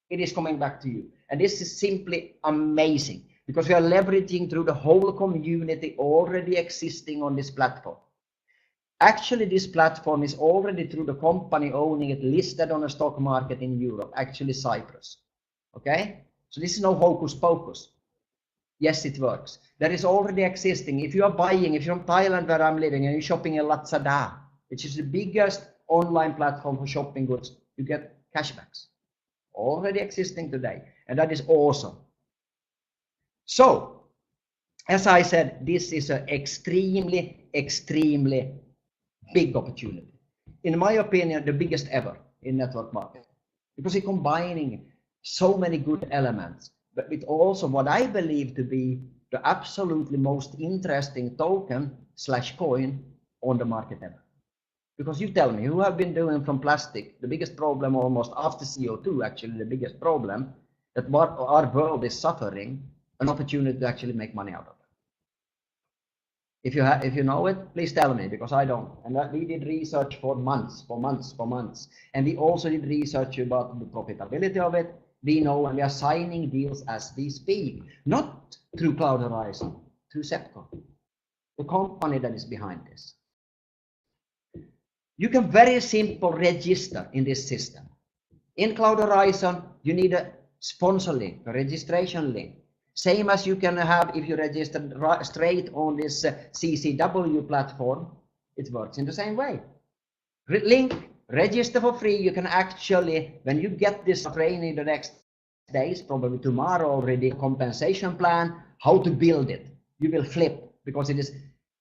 it is coming back to you. And this is simply amazing because we are leveraging through the whole community already existing on this platform. Actually, this platform is already through the company owning it, listed on a stock market in Europe, actually Cyprus. Okay? So this is no hocus pocus. Yes, it works. That is already existing. If you are buying, if you're from Thailand where I'm living and you're shopping in Lazada, which is the biggest online platform for shopping goods, you get cashbacks. Already existing today. And that is awesome. So, as I said, this is an extremely big opportunity. In my opinion, the biggest ever in network marketing, because it's combining so many good elements, but with also what I believe to be the absolutely most interesting token / coin on the market ever. Because you tell me, who have been doing from plastic, the biggest problem almost after CO2, actually the biggest problem, that what our world is suffering, an opportunity to actually make money out of it. If you know it, please tell me, because I don't. And we did research for months. And we also did research about the profitability of it. We know, and we are signing deals as we speak, not through Cloud Horizon, through Sepco. the company that is behind this. You can very simple register in this system. In Cloud Horizon, you need a sponsor link, a registration link. Same as you can have if you register straight on this CCW platform, it works in the same way. Link, register for free. You can actually, when you get this training the next days, probably tomorrow already, compensation plan, how to build it. You will flip because it is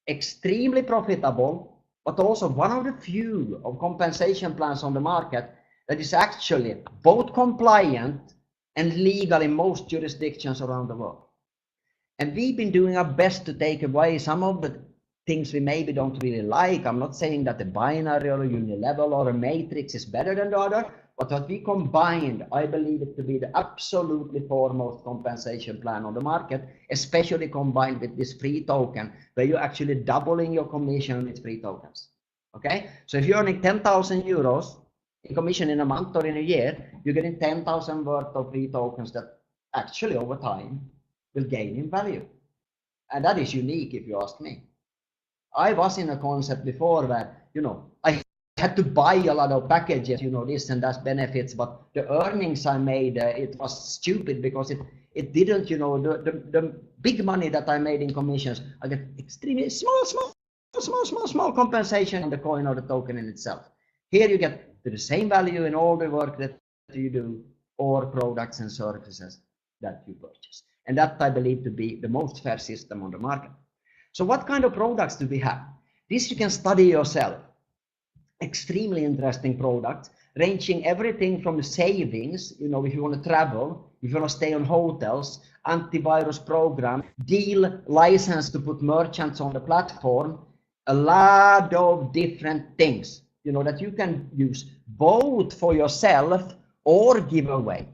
extremely profitable, but also one of the few of compensation plans on the market that is actually both compliant and legal in most jurisdictions around the world. And we've been doing our best to take away some of the things we maybe don't really like. I'm not saying that the binary or a unilevel or a matrix is better than the other, but what we combined, I believe it to be the absolutely foremost compensation plan on the market, especially combined with this free token, where you're actually doubling your commission with free tokens. Okay, so if you're earning 10,000 euros in commission in a month or in a year, you're getting 10,000 worth of free tokens that actually over time will gain in value. And that is unique if you ask me. I was in a concept before where, you know, I had to buy a lot of packages, you know, this and that benefits, but the earnings I made, it was stupid because it didn't, you know, the big money that I made in commissions, I get extremely small compensation on the coin or the token in itself. Here you get to the same value in all the work that you do or products and services that you purchase. And that I believe to be the most fair system on the market. So what kind of products do we have? This you can study yourself. Extremely interesting products, ranging everything from savings, you know, if you want to travel, if you want to stay on hotels, antivirus program, deal license to put merchants on the platform, a lot of different things, you know, that you can use both for yourself or give away.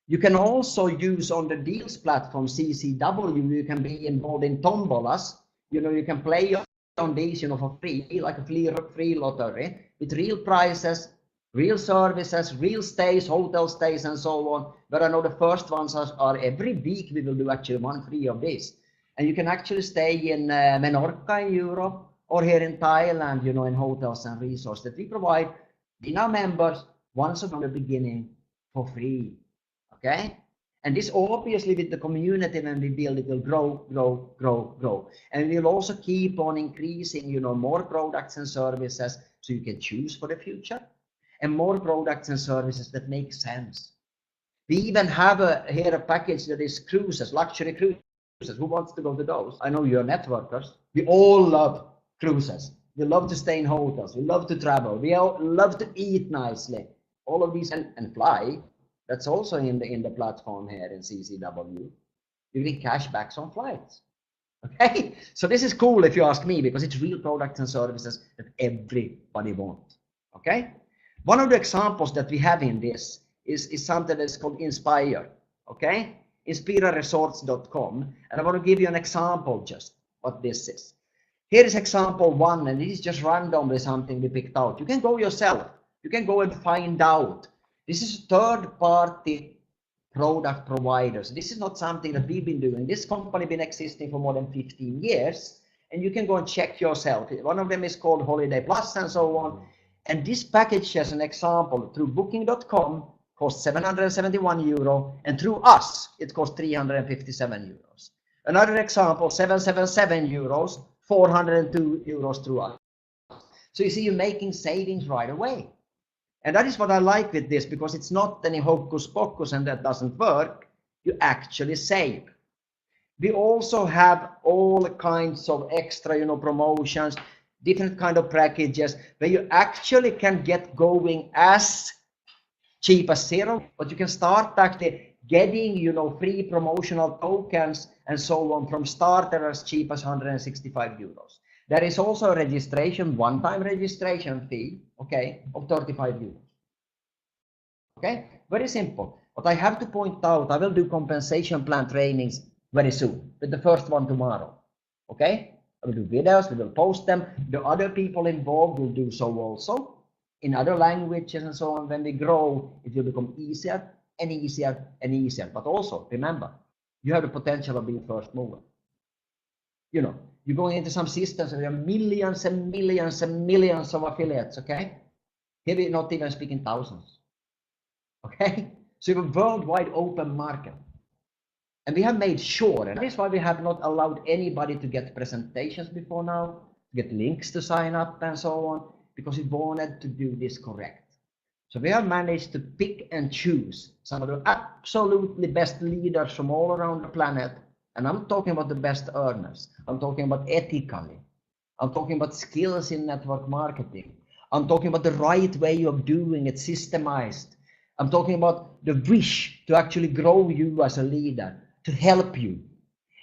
You can also use on the deals platform CCW, you can be involved in tombolas, you know, you can play on these, you know, for free, like a free lottery with real prices, real services, real stays, hotel stays, and so on. But I know the first ones are every week we will do actually one free of this. And you can actually stay in Menorca in Europe or here in Thailand, you know, in hotels and resorts that we provide in our members once from the beginning for free. Okay? And this obviously with the community when we build it will grow. And we'll also keep on increasing, you know, more products and services so you can choose for the future and more products and services that make sense. We even have here a package that is cruises, luxury cruises. Who wants to go to those? I know you're networkers. We all love cruises. We love to stay in hotels. We love to travel. We all love to eat nicely. All of these and fly. That's also in the platform here in CCW. You get cashbacks on flights. Okay, so this is cool if you ask me because it's real products and services that everybody wants. Okay, one of the examples that we have in this is something that's called Inspire. Okay, inspiraresorts.com, and I want to give you an example just what this is. Here is example one, and this is just randomly something we picked out. You can go yourself. You can go and find out. This is third-party product providers. This is not something that we've been doing. This company been existing for more than 15 years, and you can go and check yourself. One of them is called Holiday Plus and so on. And this package, as an example, through booking.com costs 771 euro, and through us, it costs 357 euros. Another example, 777 euros, 402 euros through us. So you see, you're making savings right away. And that is what I like with this, because it's not any hocus pocus and that doesn't work. You actually save. We also have all kinds of extra, you know, promotions, different kind of packages where you actually can get going as cheap as zero, but you can start actually getting, you know, free promotional tokens and so on from starter as cheap as 165 euros. There is also a registration, one-time registration fee, okay, of 35 euros. Okay, very simple. But I have to point out, I will do compensation plan trainings very soon, with the first one tomorrow. Okay, I will do videos, we will post them. The other people involved will do so also in other languages and so on. When we grow, it will become easier and easier and easier. But also, remember, you have the potential of being first mover. You know, You're going into some systems and there are millions and millions and millions of affiliates, okay? Here we're not even speaking thousands, okay? So you have a worldwide open market. And we have made sure, and that is why we have not allowed anybody to get presentations before now, get links to sign up and so on, because we wanted to do this correct. So we have managed to pick and choose some of the absolutely best leaders from all around the planet. And I'm talking about the best earners. I'm talking about ethically. I'm talking about skills in network marketing. I'm talking about the right way of doing it, systemized. I'm talking about the wish to actually grow you as a leader, to help you.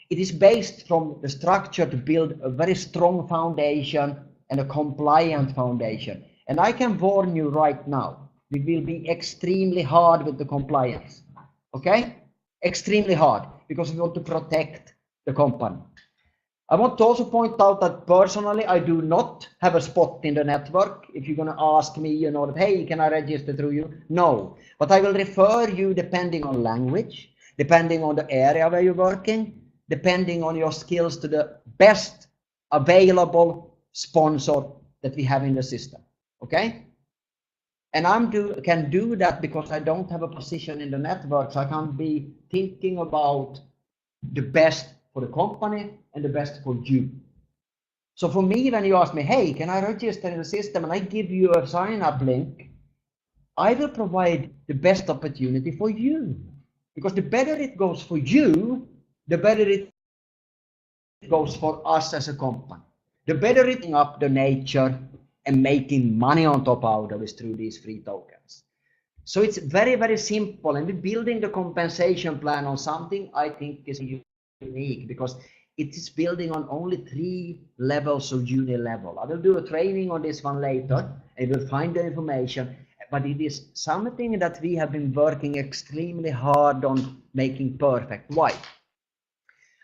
It is based from the structure to build a very strong foundation and a compliant foundation. And I can warn you right now, we will be extremely hard with the compliance. Okay? Extremely hard, because we want to protect the company. I want to also point out that personally, I do not have a spot in the network. If you're going to ask me, you know, that, hey, can I register through you? No, but I will refer you depending on language, depending on the area where you're working, depending on your skills, to the best available sponsor that we have in the system. Okay? And can do that because I don't have a position in the network, so I can't be thinking about the best for the company and the best for you. So for me, when you ask me, hey, can I register in the system, and I give you a sign-up link, I will provide the best opportunity for you. Because the better it goes for you, the better it goes for us as a company. The better it up the nature and making money on top out of it through these free tokens. So it's very, very simple, and we're building the compensation plan on something I think is unique, because it is building on only 3 levels of uni level. I will do a training on this one later, and you'll find the information, but it is something that we have been working extremely hard on making perfect. Why?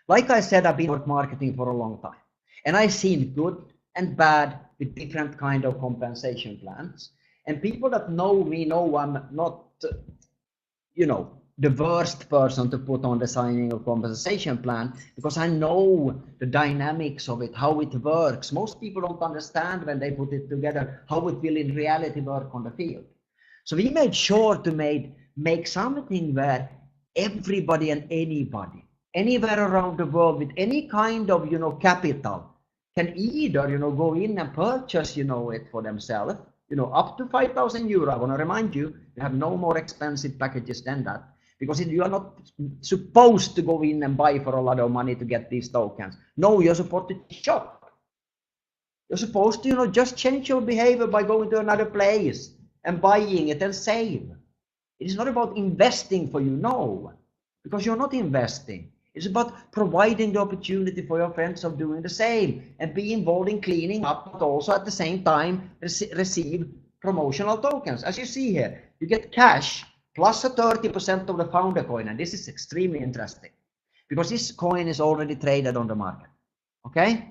Like I said, I've been in marketing for a long time, and I've seen good and bad with different kind of compensation plans. And people that know me know I'm not, you know, the worst person to put on designing a compensation plan, because I know the dynamics of it, how it works. Most people don't understand when they put it together how it will in reality work on the field. So we made sure to make something where everybody and anybody, anywhere around the world with any kind of, you know, capital, can either, you know, go in and purchase, you know, it for themselves, you know, up to 5,000 euro. I want to remind you, you have no more expensive packages than that, because you are not supposed to go in and buy for a lot of money to get these tokens. No, you're supposed to shop. You're supposed to, you know, just change your behavior by going to another place and buying it and save. It is not about investing for you, no, because you're not investing. It's about providing the opportunity for your friends of doing the same and be involved in cleaning up, but also at the same time receive promotional tokens. As you see here, you get cash plus a 30% of the founder coin. And this is extremely interesting because this coin is already traded on the market. Okay?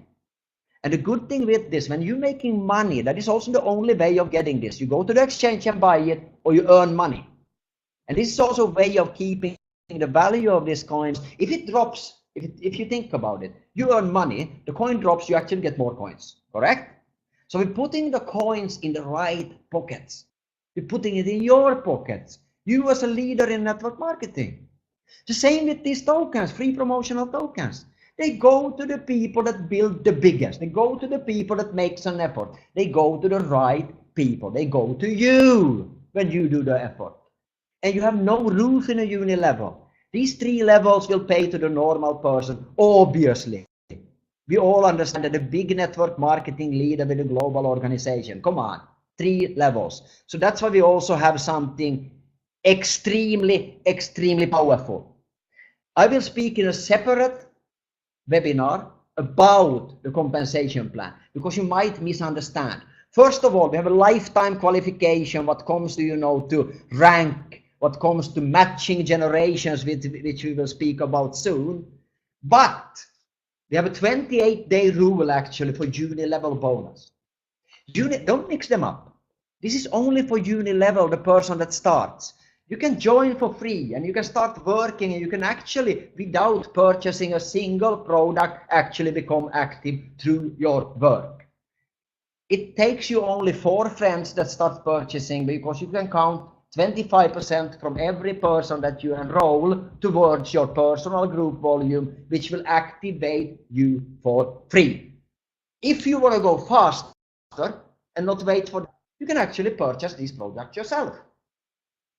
And the good thing with this, when you're making money, that is also the only way of getting this. You go to the exchange and buy it, or you earn money. And this is also a way of keeping the value of these coins. If it drops, if you think about it, you earn money, the coin drops, you actually get more coins, correct? So we're putting the coins in the right pockets. We're putting it in your pockets. You as a leader in network marketing. The same with these tokens, free promotional tokens. They go to the people that build the biggest. They go to the people that makes an effort. They go to the right people. They go to you when you do the effort. And you have no roof in a uni level. These 3 levels will pay to the normal person, obviously. We all understand that a big network marketing leader with a global organization, come on, 3 levels. So that's why we also have something extremely, extremely powerful. I will speak in a separate webinar about the compensation plan, because you might misunderstand. First of all, we have a lifetime qualification what comes to, you know, to rank, what comes to matching generations, which we will speak about soon. But we have a 28-day rule actually for uni level bonus. Don't mix them up. This is only for uni level, the person that starts. You can join for free and you can start working, and you can actually, without purchasing a single product, actually become active through your work. It takes you only 4 friends that start purchasing, because you can count 25% from every person that you enroll towards your personal group volume, which will activate you for free. If you want to go faster and not wait for, you can actually purchase these products yourself.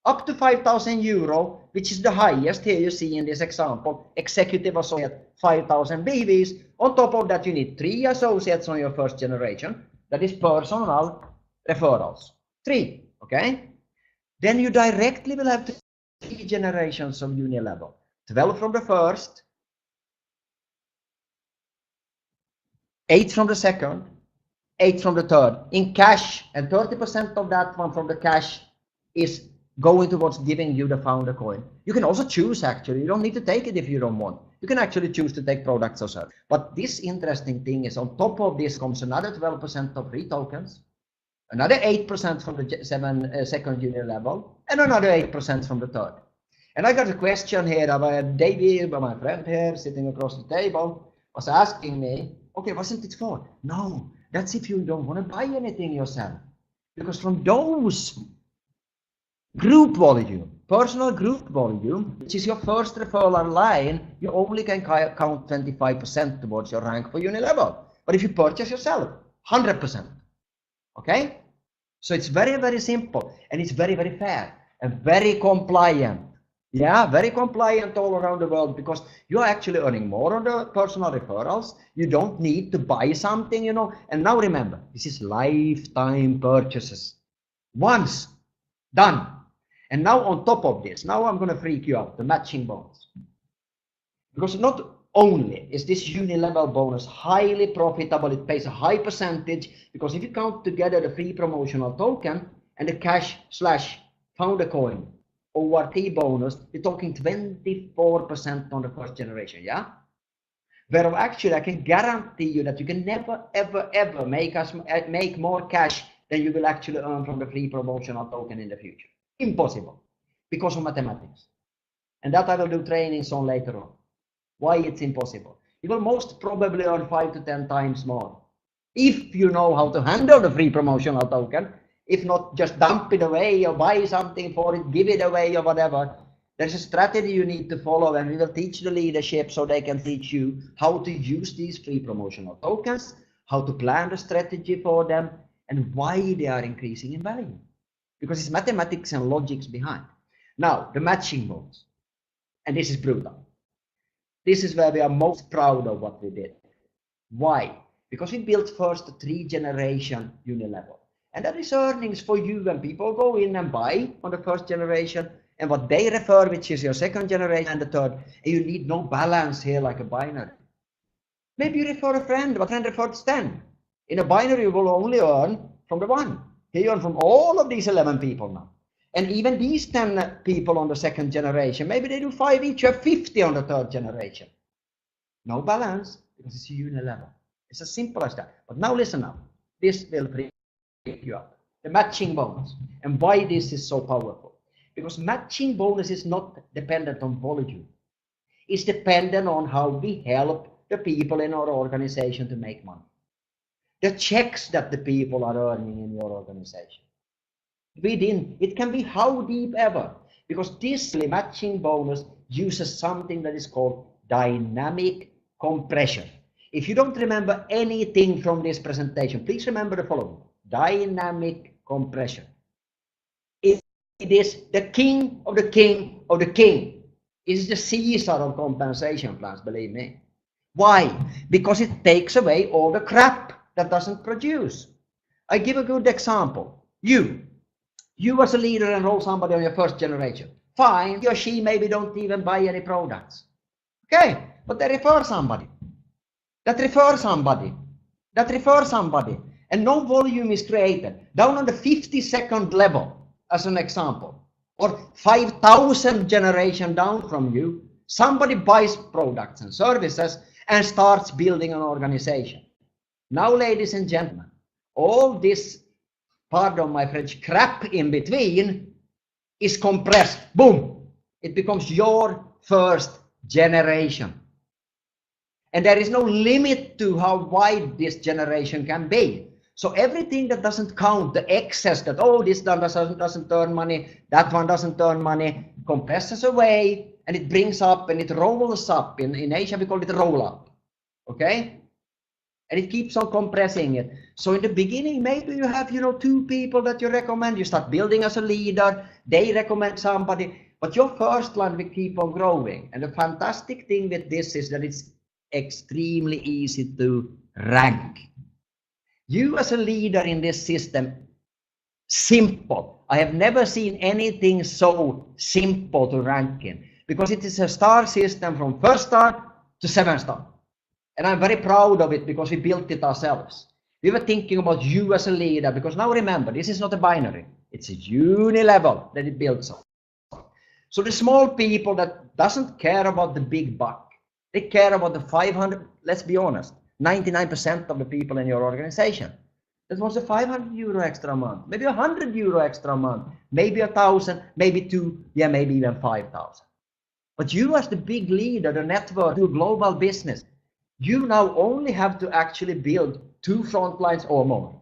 Up to 5,000 euro, which is the highest here you see in this example, executive associate 5,000 BVs. On top of that, you need 3 associates on your first generation. That is personal referrals. 3, okay? Then you directly will have 3 generations of uni level. 12 from the first, 8 from the second, 8 from the third in cash, and 30% of that one from the cash is going towards giving you the founder coin. You can also choose, actually. You don't need to take it if you don't want. You can actually choose to take products yourself. But this interesting thing is, on top of this comes another 12% of free tokens, another 8% from the second junior level, and another 8% from the third. And I got a question here about David, my friend here sitting across the table, was asking me, okay, wasn't it for? No, that's if you don't want to buy anything yourself. Because from those group volume, personal group volume, which is your first referral line, you only can count 25% towards your rank for uni level. But if you purchase yourself, 100%. Okay? So it's very, very simple, and it's very, very fair and very compliant. Yeah, very compliant all around the world, because you're actually earning more on the personal referrals. You don't need to buy something, you know. And now remember, this is lifetime purchases. Once, done. And now on top of this, now I'm going to freak you out, the matching bonus. Because not only is this uni-level bonus highly profitable, it pays a high percentage, because if you count together the free promotional token and the cash/founder coin, ORT bonus, you're talking 24% on the first generation, yeah? Where actually I can guarantee you that you can never, ever, ever make more cash than you will actually earn from the free promotional token in the future. Impossible, because of mathematics. And that I will do trainings on later on. Why it's impossible. You will most probably earn 5 to 10 times more if you know how to handle the free promotional token. If not, just dump it away or buy something for it, give it away or whatever. There's a strategy you need to follow, and we will teach the leadership so they can teach you how to use these free promotional tokens, how to plan the strategy for them, and why they are increasing in value. Because it's mathematics and logics behind. Now, the matching bonus. And this is brutal. This is where we are most proud of what we did. Why? Because we built first a 3-generation uni level. And that is earnings for you when people go in and buy on the first generation, and what they refer, which is your second generation and the third. And you need no balance here like a binary. Maybe you refer a friend, but friend refers 10. In a binary, you will only earn from the 1. Here you earn from all of these 11 people now. And even these 10 people on the second generation, maybe they do 5 each, you have 50 on the third generation. No balance, because it's a uni level. It's as simple as that. But now listen up. This will freak you up. The matching bonus. And why this is so powerful. Because matching bonus is not dependent on volume. It's dependent on how we help the people in our organization to make money. The checks that the people are earning in your organization. It can be how deep ever, because this matching bonus uses something that is called dynamic compression. If you don't remember anything from this presentation, please remember the following: dynamic compression. It is the king of the king of the king. It is the Caesar of compensation plans, believe me. Why? Because it takes away all the crap that doesn't produce. I give a good example. You as a leader enroll somebody on your first generation. Fine, he or she maybe don't even buy any products. Okay, but they refer somebody. That refers somebody. That refers somebody. And no volume is created. Down on the 52nd level, as an example, or 5,000 generation down from you, somebody buys products and services and starts building an organization. Now, ladies and gentlemen, all this, pardon my French, crap in between is compressed. Boom! It becomes your first generation. And there is no limit to how wide this generation can be. So everything that doesn't count, the excess that, oh, this one doesn't earn money, that one doesn't earn money, compresses away, and it brings up and it rolls up. In Asia, we call it roll up. Okay? And it keeps on compressing it. So in the beginning, maybe you have, 2 people that you recommend. You start building as a leader. They recommend somebody. But your first line will keep on growing. And the fantastic thing with this is that it's extremely easy to rank. You as a leader in this system, simple. I have never seen anything so simple to rank in. Because it is a star system from 1st star to 7th star. And I'm very proud of it because we built it ourselves. We were thinking about you as a leader, because now remember, this is not a binary. It's a unilevel that it builds on. So the small people that doesn't care about the big buck, they care about the 500, let's be honest, 99% of the people in your organization. That wants a 500 euro extra a month, maybe 100 euro extra a month, maybe 1,000, maybe 2, yeah, maybe even 5,000. But you as the big leader, the network, do global business, you now only have to actually build 2 front lines or more.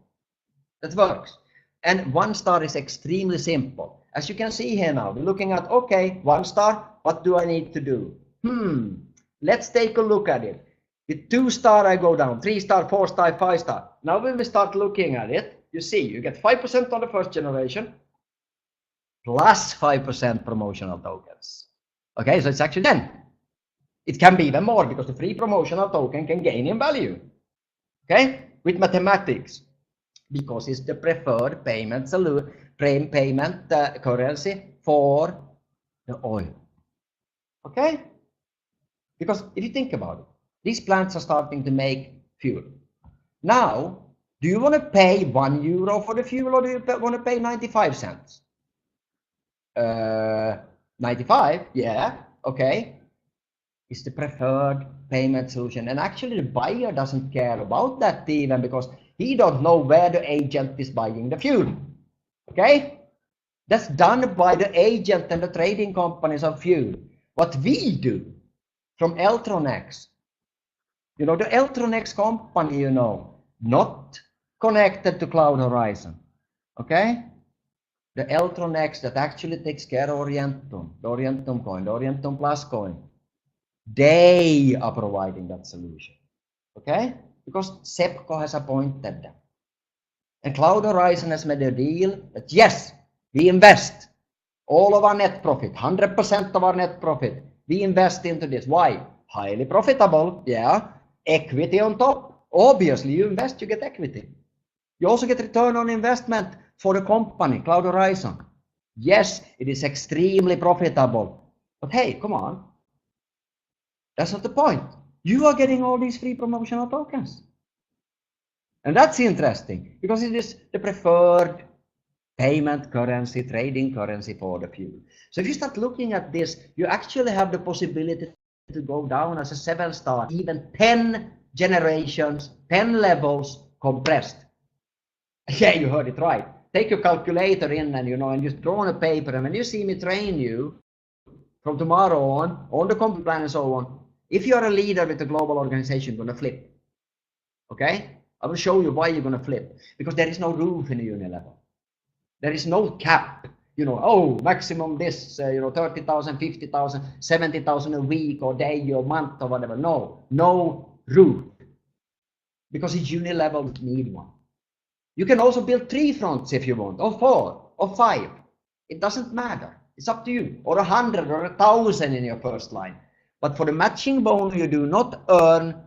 That works. And 1 star is extremely simple. As you can see here now, we're looking at, okay, 1 star, what do I need to do? Let's take a look at it. With 2 star, I go down, 3 star, 4 star, 5 star. Now when we start looking at it, you see, you get 5% on the first generation, plus 5% promotional tokens. Okay, so it's actually 10. It can be even more because the free promotional token can gain in value. Okay, with mathematics, because it's the preferred payment currency for the oil. Okay, because if you think about it, these plants are starting to make fuel. Now, do you want to pay 1 euro for the fuel, or do you want to pay 95 cents? 95, yeah, okay. Is the preferred payment solution. And actually the buyer doesn't care about that even, because he don't know where the agent is buying the fuel. Okay? That's done by the agent and the trading companies of fuel. What we do from Eltronex, the Eltronex company, not connected to Cloud Horizon. Okay? The Eltronex that actually takes care of Orientum, the Orientum coin, the Orientum Plus coin. They are providing that solution, okay? Because SEPCO has appointed them. And Cloud Horizon has made a deal that, yes, we invest all of our net profit, 100% of our net profit, we invest into this. Why? Highly profitable, yeah. Equity on top. Obviously, you invest, you get equity. You also get return on investment for the company, Cloud Horizon. Yes, it is extremely profitable. But hey, come on. That's not the point. You are getting all these free promotional tokens. And that's interesting, because it is the preferred payment currency, trading currency for the fuel. So if you start looking at this, you actually have the possibility to go down as a 7-star, even 10 generations, 10 levels compressed. Yeah, you heard it right. Take your calculator in and, and just draw on a paper. And when you see me train you from tomorrow on the company plan and so on, if you are a leader with a global organization, you're going to flip. Okay? I will show you why you're going to flip. Because there is no roof in a unilevel. There is no cap. Maximum this, 30,000, 50,000, 70,000 a week or day or month or whatever. No roof. Because each unilevel need one. You can also build 3 fronts if you want, or 4, or 5. It doesn't matter. It's up to you. Or 100 or 1,000 in your first line. But for the matching bonus, you do not earn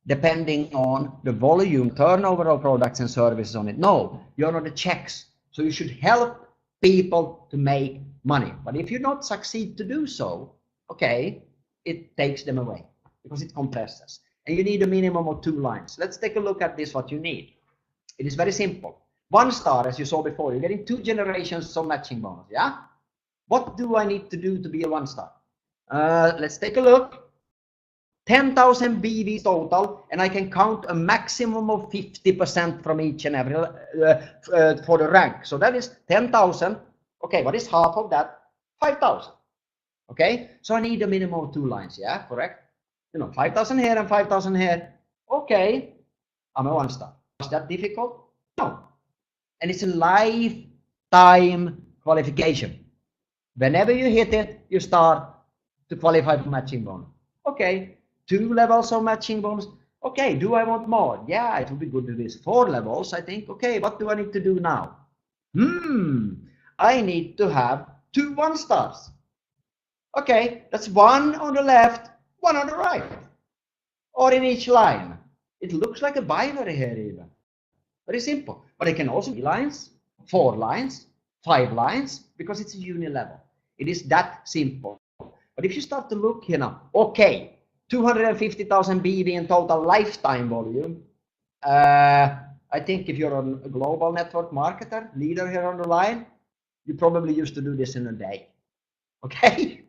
depending on the volume, turnover of products and services on it. No, you're on the checks. So you should help people to make money. But if you not succeed to do so, okay, it takes them away because it compresses. And you need a minimum of 2 lines. Let's take a look at this, what you need. It is very simple. 1 star, as you saw before, you're getting 2 generations of matching bonus, yeah? What do I need to do to be a 1 star? Let's take a look. 10,000 BVs total, and I can count a maximum of 50% from each and every for the rank. So that is 10,000 Okay, what is half of that? 5,000. Okay, so I need a minimum of 2 lines. Yeah, correct. 5,000 here and 5,000 here. Okay, I'm a 1-star. Is that difficult? No. And it's a lifetime qualification. Whenever you hit it, you start to qualify for matching bonus. Okay, 2 levels of matching bonus. Okay, do I want more? Yeah, it would be good to do this. 4 levels, I think. Okay, what do I need to do now? I need to have 2 1-stars. Okay, that's 1 on the left, 1 on the right. Or in each line. It looks like a binary here even. Very simple. But it can also be lines, 4 lines, 5 lines, because it's a unilevel. It is that simple. But if you start to look here now, okay, 250,000 BV in total lifetime volume. I think if you're a global network marketer, leader here on the line, you probably used to do this in a day. Okay?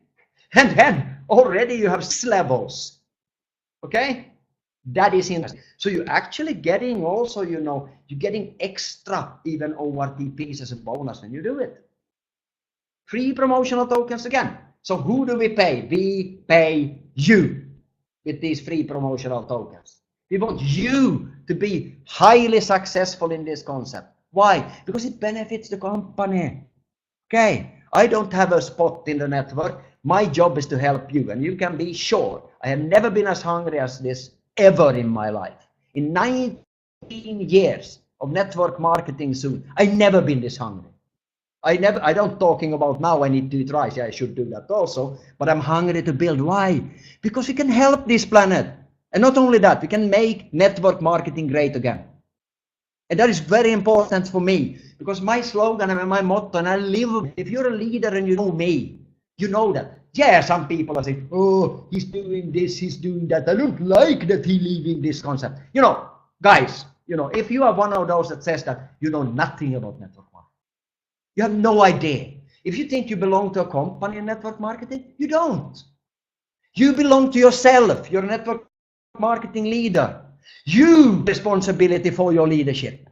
And then already you have 6 levels. Okay? That is interesting. So you're actually getting also, you're getting extra even ORT Plus as a bonus when you do it. Free promotional tokens again. So who do we pay? We pay you with these free promotional tokens. We want you to be highly successful in this concept. Why? Because it benefits the company. Okay, I don't have a spot in the network. My job is to help you, and you can be sure I have never been as hungry as this ever in my life. In 19 years of network marketing soon, I've never been this hungry. I don't talking about now I need to eat rice. Yeah, I should do that also, but I'm hungry to build. Why? Because we can help this planet. And not only that, we can make network marketing great again. And that is very important for me, because my slogan and my motto, and I live, if you're a leader and you know me, you know that. Yeah, some people are saying, oh, he's doing this, he's doing that. I don't like that he's leaving this concept. Guys, if you are one of those that says that, you know nothing about network marketing. You have no idea. If you think you belong to a company in network marketing, you don't. You belong to yourself. You're a network marketing leader. You responsibility for your leadership.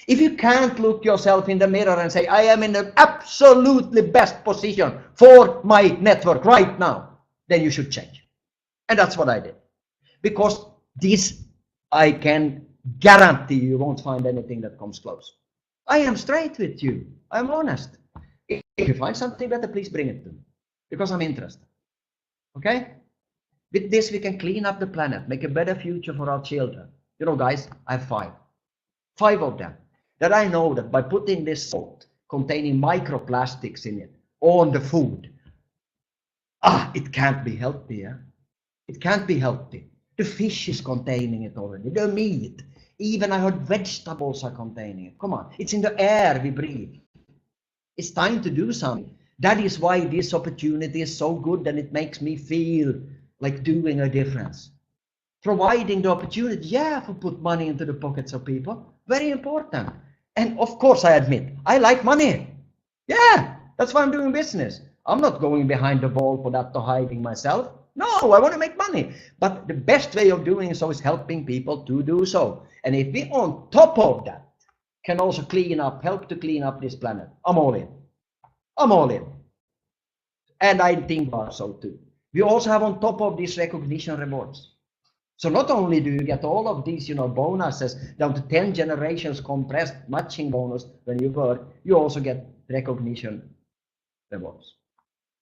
If you can't look yourself in the mirror and say, I am in the absolutely best position for my network right now, then you should change. And that's what I did. Because this, I can guarantee you won't find anything that comes close. I am straight with you. I'm honest. If you find something better, please bring it to me. Because I'm interested. Okay? With this, we can clean up the planet, make a better future for our children. Guys, I have 5. 5 of them. That I know that by putting this salt containing microplastics in it on the food, it can't be healthy. Yeah? It can't be healthy. The fish is containing it already. The meat. Even I heard vegetables are containing it. Come on. It's in the air we breathe. It's time to do something. That is why this opportunity is so good, and it makes me feel like doing a difference. Providing the opportunity, for put money into the pockets of people. Very important. And of course, I admit, I like money. Yeah, that's why I'm doing business. I'm not going behind the ball for that to hiding myself. No, I want to make money. But the best way of doing so is helping people to do so. And if we on top of that can also help to clean up this planet, I'm all in. I'm all in. And I think so too. We also have on top of these recognition rewards. So not only do you get all of these, bonuses down to 10 generations compressed matching bonus when you work, you also get recognition rewards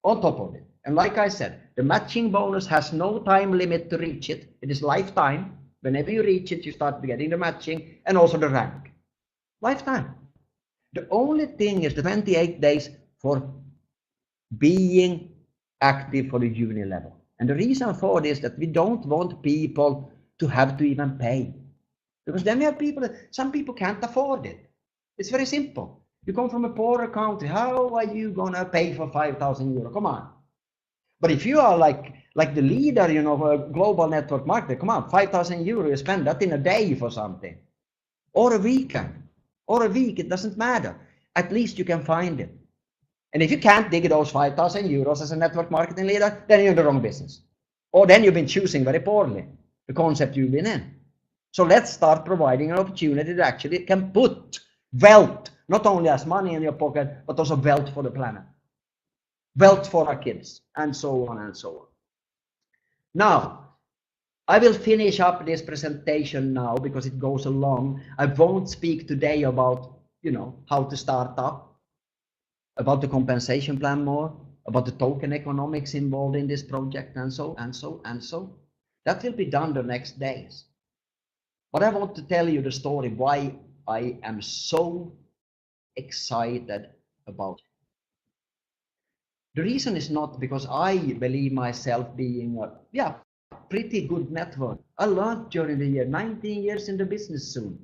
on top of it. And like I said, the matching bonus has no time limit to reach it. It is lifetime. Whenever you reach it, you start getting the matching and also the rank. Lifetime. The only thing is the 28 days for being active for the junior level. And the reason for this is that we don't want people to have to even pay. Because then we have some people can't afford it. It's very simple. You come from a poorer country. How are you going to pay for 5,000 euro? Come on. But if you are like the leader, of a global network marketer, come on, 5,000 euro, you spend that in a day for something. Or a weekend. Or a week, it doesn't matter. At least you can find it. And if you can't dig those 5,000 euros as a network marketing leader, then you're in the wrong business. Or then you've been choosing very poorly the concept you've been in. So let's start providing an opportunity that actually can put wealth Not only as money in your pocket, but also wealth for the planet, wealth for our kids, and so on and so on. Now, I will finish up this presentation now because it goes along. I won't speak today about, how to start up, about the compensation plan more, about the token economics involved in this project, and so. That will be done the next days. But I want to tell you the story why I am so excited about it. The reason is not because I believe myself being a pretty good network. I learned during the year, 19 years in the business soon.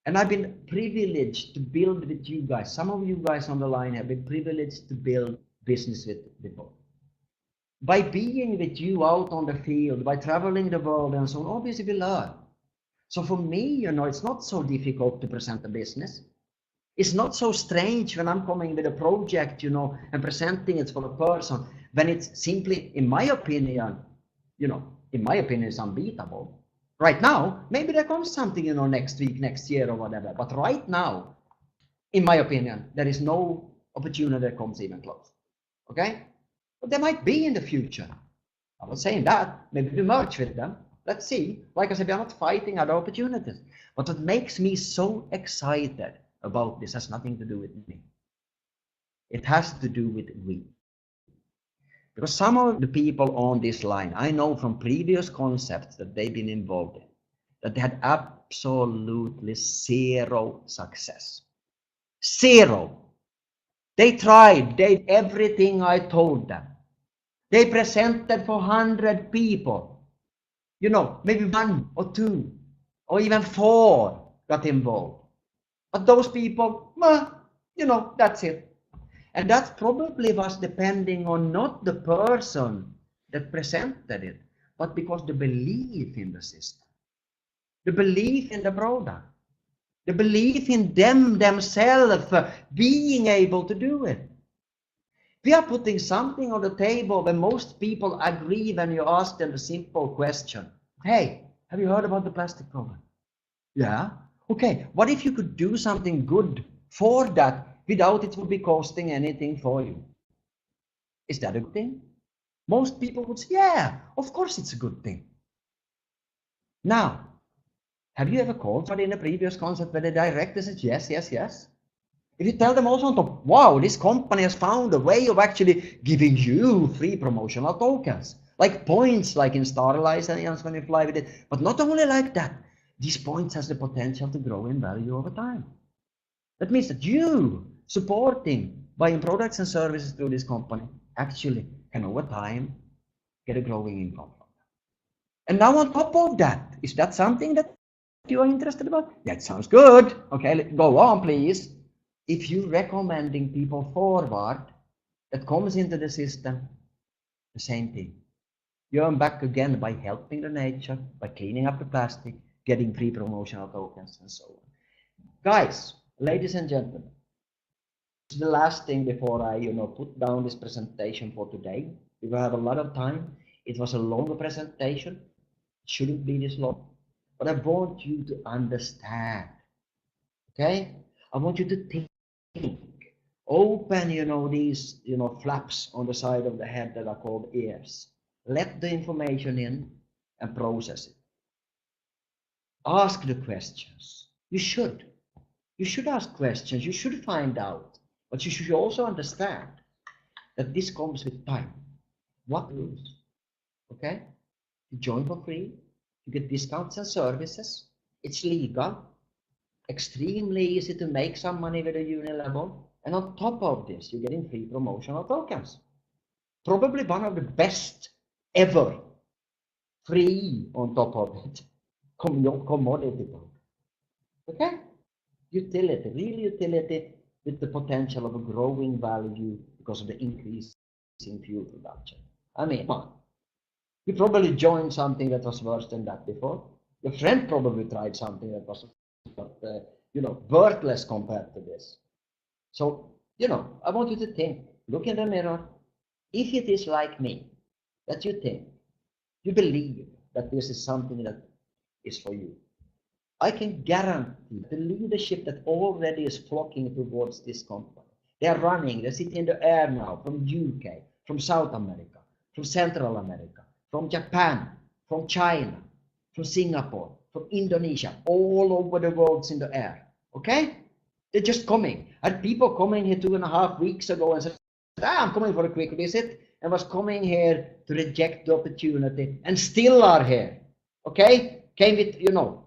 And I've been privileged to build with you guys. Some of you guys on the line have been privileged to build business with people. By being with you out on the field, by traveling the world and so on, obviously we learn. So for me, it's not so difficult to present a business. It's not so strange when I'm coming with a project, and presenting it for a person, when it's simply, in my opinion, it's unbeatable. Right now, maybe there comes something, next week, next year or whatever. But right now, in my opinion, there is no opportunity that comes even close. Okay? But there might be in the future. I'm not saying that. Maybe we merge with them. Let's see. Like I said, we are not fighting other opportunities. But what makes me so excited about this has nothing to do with me. It has to do with we. Because some of the people on this line, I know from previous concepts that they've been involved in, that they had absolutely zero success. Zero. They tried, they did everything I told them. They presented for 100 people. Maybe 1 or 2 or even 4 got involved. But those people, that's it. And that probably was depending on not the person that presented it, but because the belief in the system, the belief in the product, the belief in themselves being able to do it. We are putting something on the table where most people agree when you ask them a simple question. Hey, have you heard about the plastic problem? Yeah. Okay, what if you could do something good for that without it would be costing anything for you? Is that a good thing? Most people would say, yeah, of course it's a good thing. Now, have you ever called somebody in a previous concept where the director says, yes, yes, yes? If you tell them also on top, wow, this company has found a way of actually giving you free promotional tokens, like points, like in Star Alliance when you fly with it. But not only like that, these points has the potential to grow in value over time. That means that you supporting, buying products and services through this company actually can over time get a growing income from that. And now on top of that, is that something that you are interested about? That sounds good. Okay, go on, please. If you're recommending people forward that comes into the system, the same thing. You earn back again by helping the nature, by cleaning up the plastic, getting free promotional tokens, and so on. Guys, ladies and gentlemen, this is the last thing before I, put down this presentation for today. We will have a lot of time. It was a longer presentation. It shouldn't be this long. But I want you to understand. Okay? I want you to think. Open, these, flaps on the side of the head that are called ears. Let the information in and process it. Ask the questions. You should. You should ask questions. You should find out. But you should also understand that this comes with time. What rules? Okay? You join for free. You get discounts and services. It's legal. Extremely easy to make some money with a Unilevel. And on top of this, you're getting free promotional tokens. Probably one of the best ever. Free on top of it. Commodity. Okay? Utility, real utility with the potential of a growing value because of the increase in fuel production. I mean, come on. You probably joined something that was worse than that before. Your friend probably tried something that was, worthless compared to this. So, I want you to think, look in the mirror. If it is like me, that you think, you believe that this is something that is for you, I can guarantee the leadership that already is flocking towards this company. They are running, they sit in the air now from UK, from South America, from Central America, from Japan, from China, from Singapore, from Indonesia, all over the world in the air. Okay? They're just coming. I had people coming here 2.5 weeks ago and said, I'm coming for a quick visit, and was coming here to reject the opportunity and still are here. Okay? Came with, you know,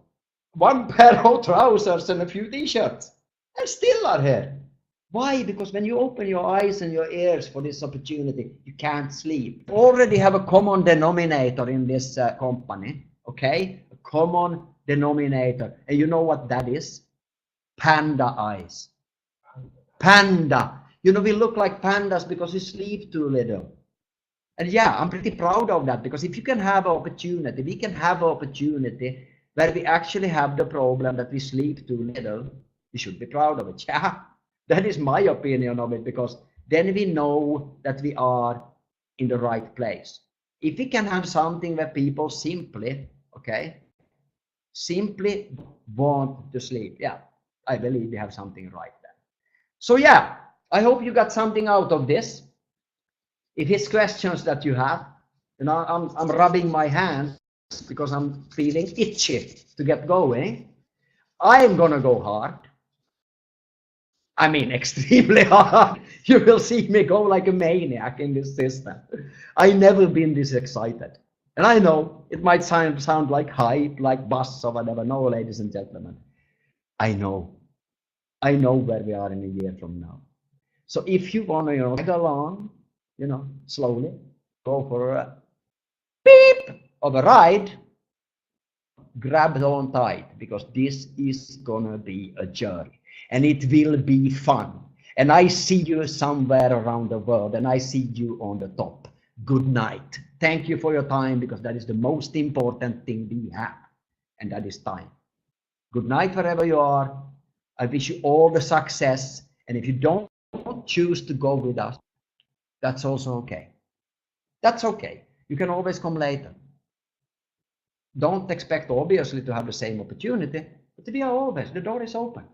one pair of trousers and a few t-shirts and still are here. Why? Because when you open your eyes and your ears for this opportunity, you can't sleep. You already have a common denominator in this company. Okay? A common denominator. And you know what that is? Panda eyes. Panda. You know, we look like pandas because we sleep too little. And yeah, I'm pretty proud of that, because if you can have an opportunity, we can have an opportunity where we actually have the problem that we sleep too little, we should be proud of it. Yeah, that is my opinion of it, because then we know that we are in the right place. If we can have something where people simply, okay, simply want to sleep, yeah, I believe we have something right there. So yeah, I hope you got something out of this. If it's questions that you have, you know, I'm rubbing my hands because I'm feeling itchy to get going. I'm gonna go hard. I mean, extremely hard. You will see me go like a maniac in this system. I never been this excited. And I know it might sound like hype, like buzz or whatever. No, ladies and gentlemen, I know where we are in a year from now. So if you want to, you know, tag along, you know, slowly go for a beep of a ride, grab on tight, because this is gonna be a journey and it will be fun. And I see you somewhere around the world, and I see you on the top. Good night. Thank you for your time, because that is the most important thing we have, and that is time. Good night wherever you are. I wish you all the success, and if you don't choose to go with us, that's also okay. That's okay. You can always come later. Don't expect, obviously, to have the same opportunity, but we are always, the door is open.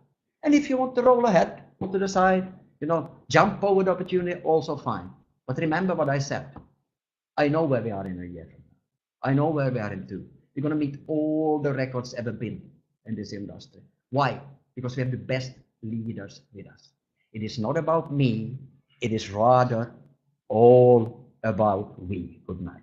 And if you want to roll ahead, go to the side, you know, jump over the opportunity, also fine. But remember what I said. I know where we are in a year from now. I know where we are in 2. We're going to meet all the records ever been in this industry. Why? Because we have the best leaders with us. It is not about me. It is rather all about we. Good night.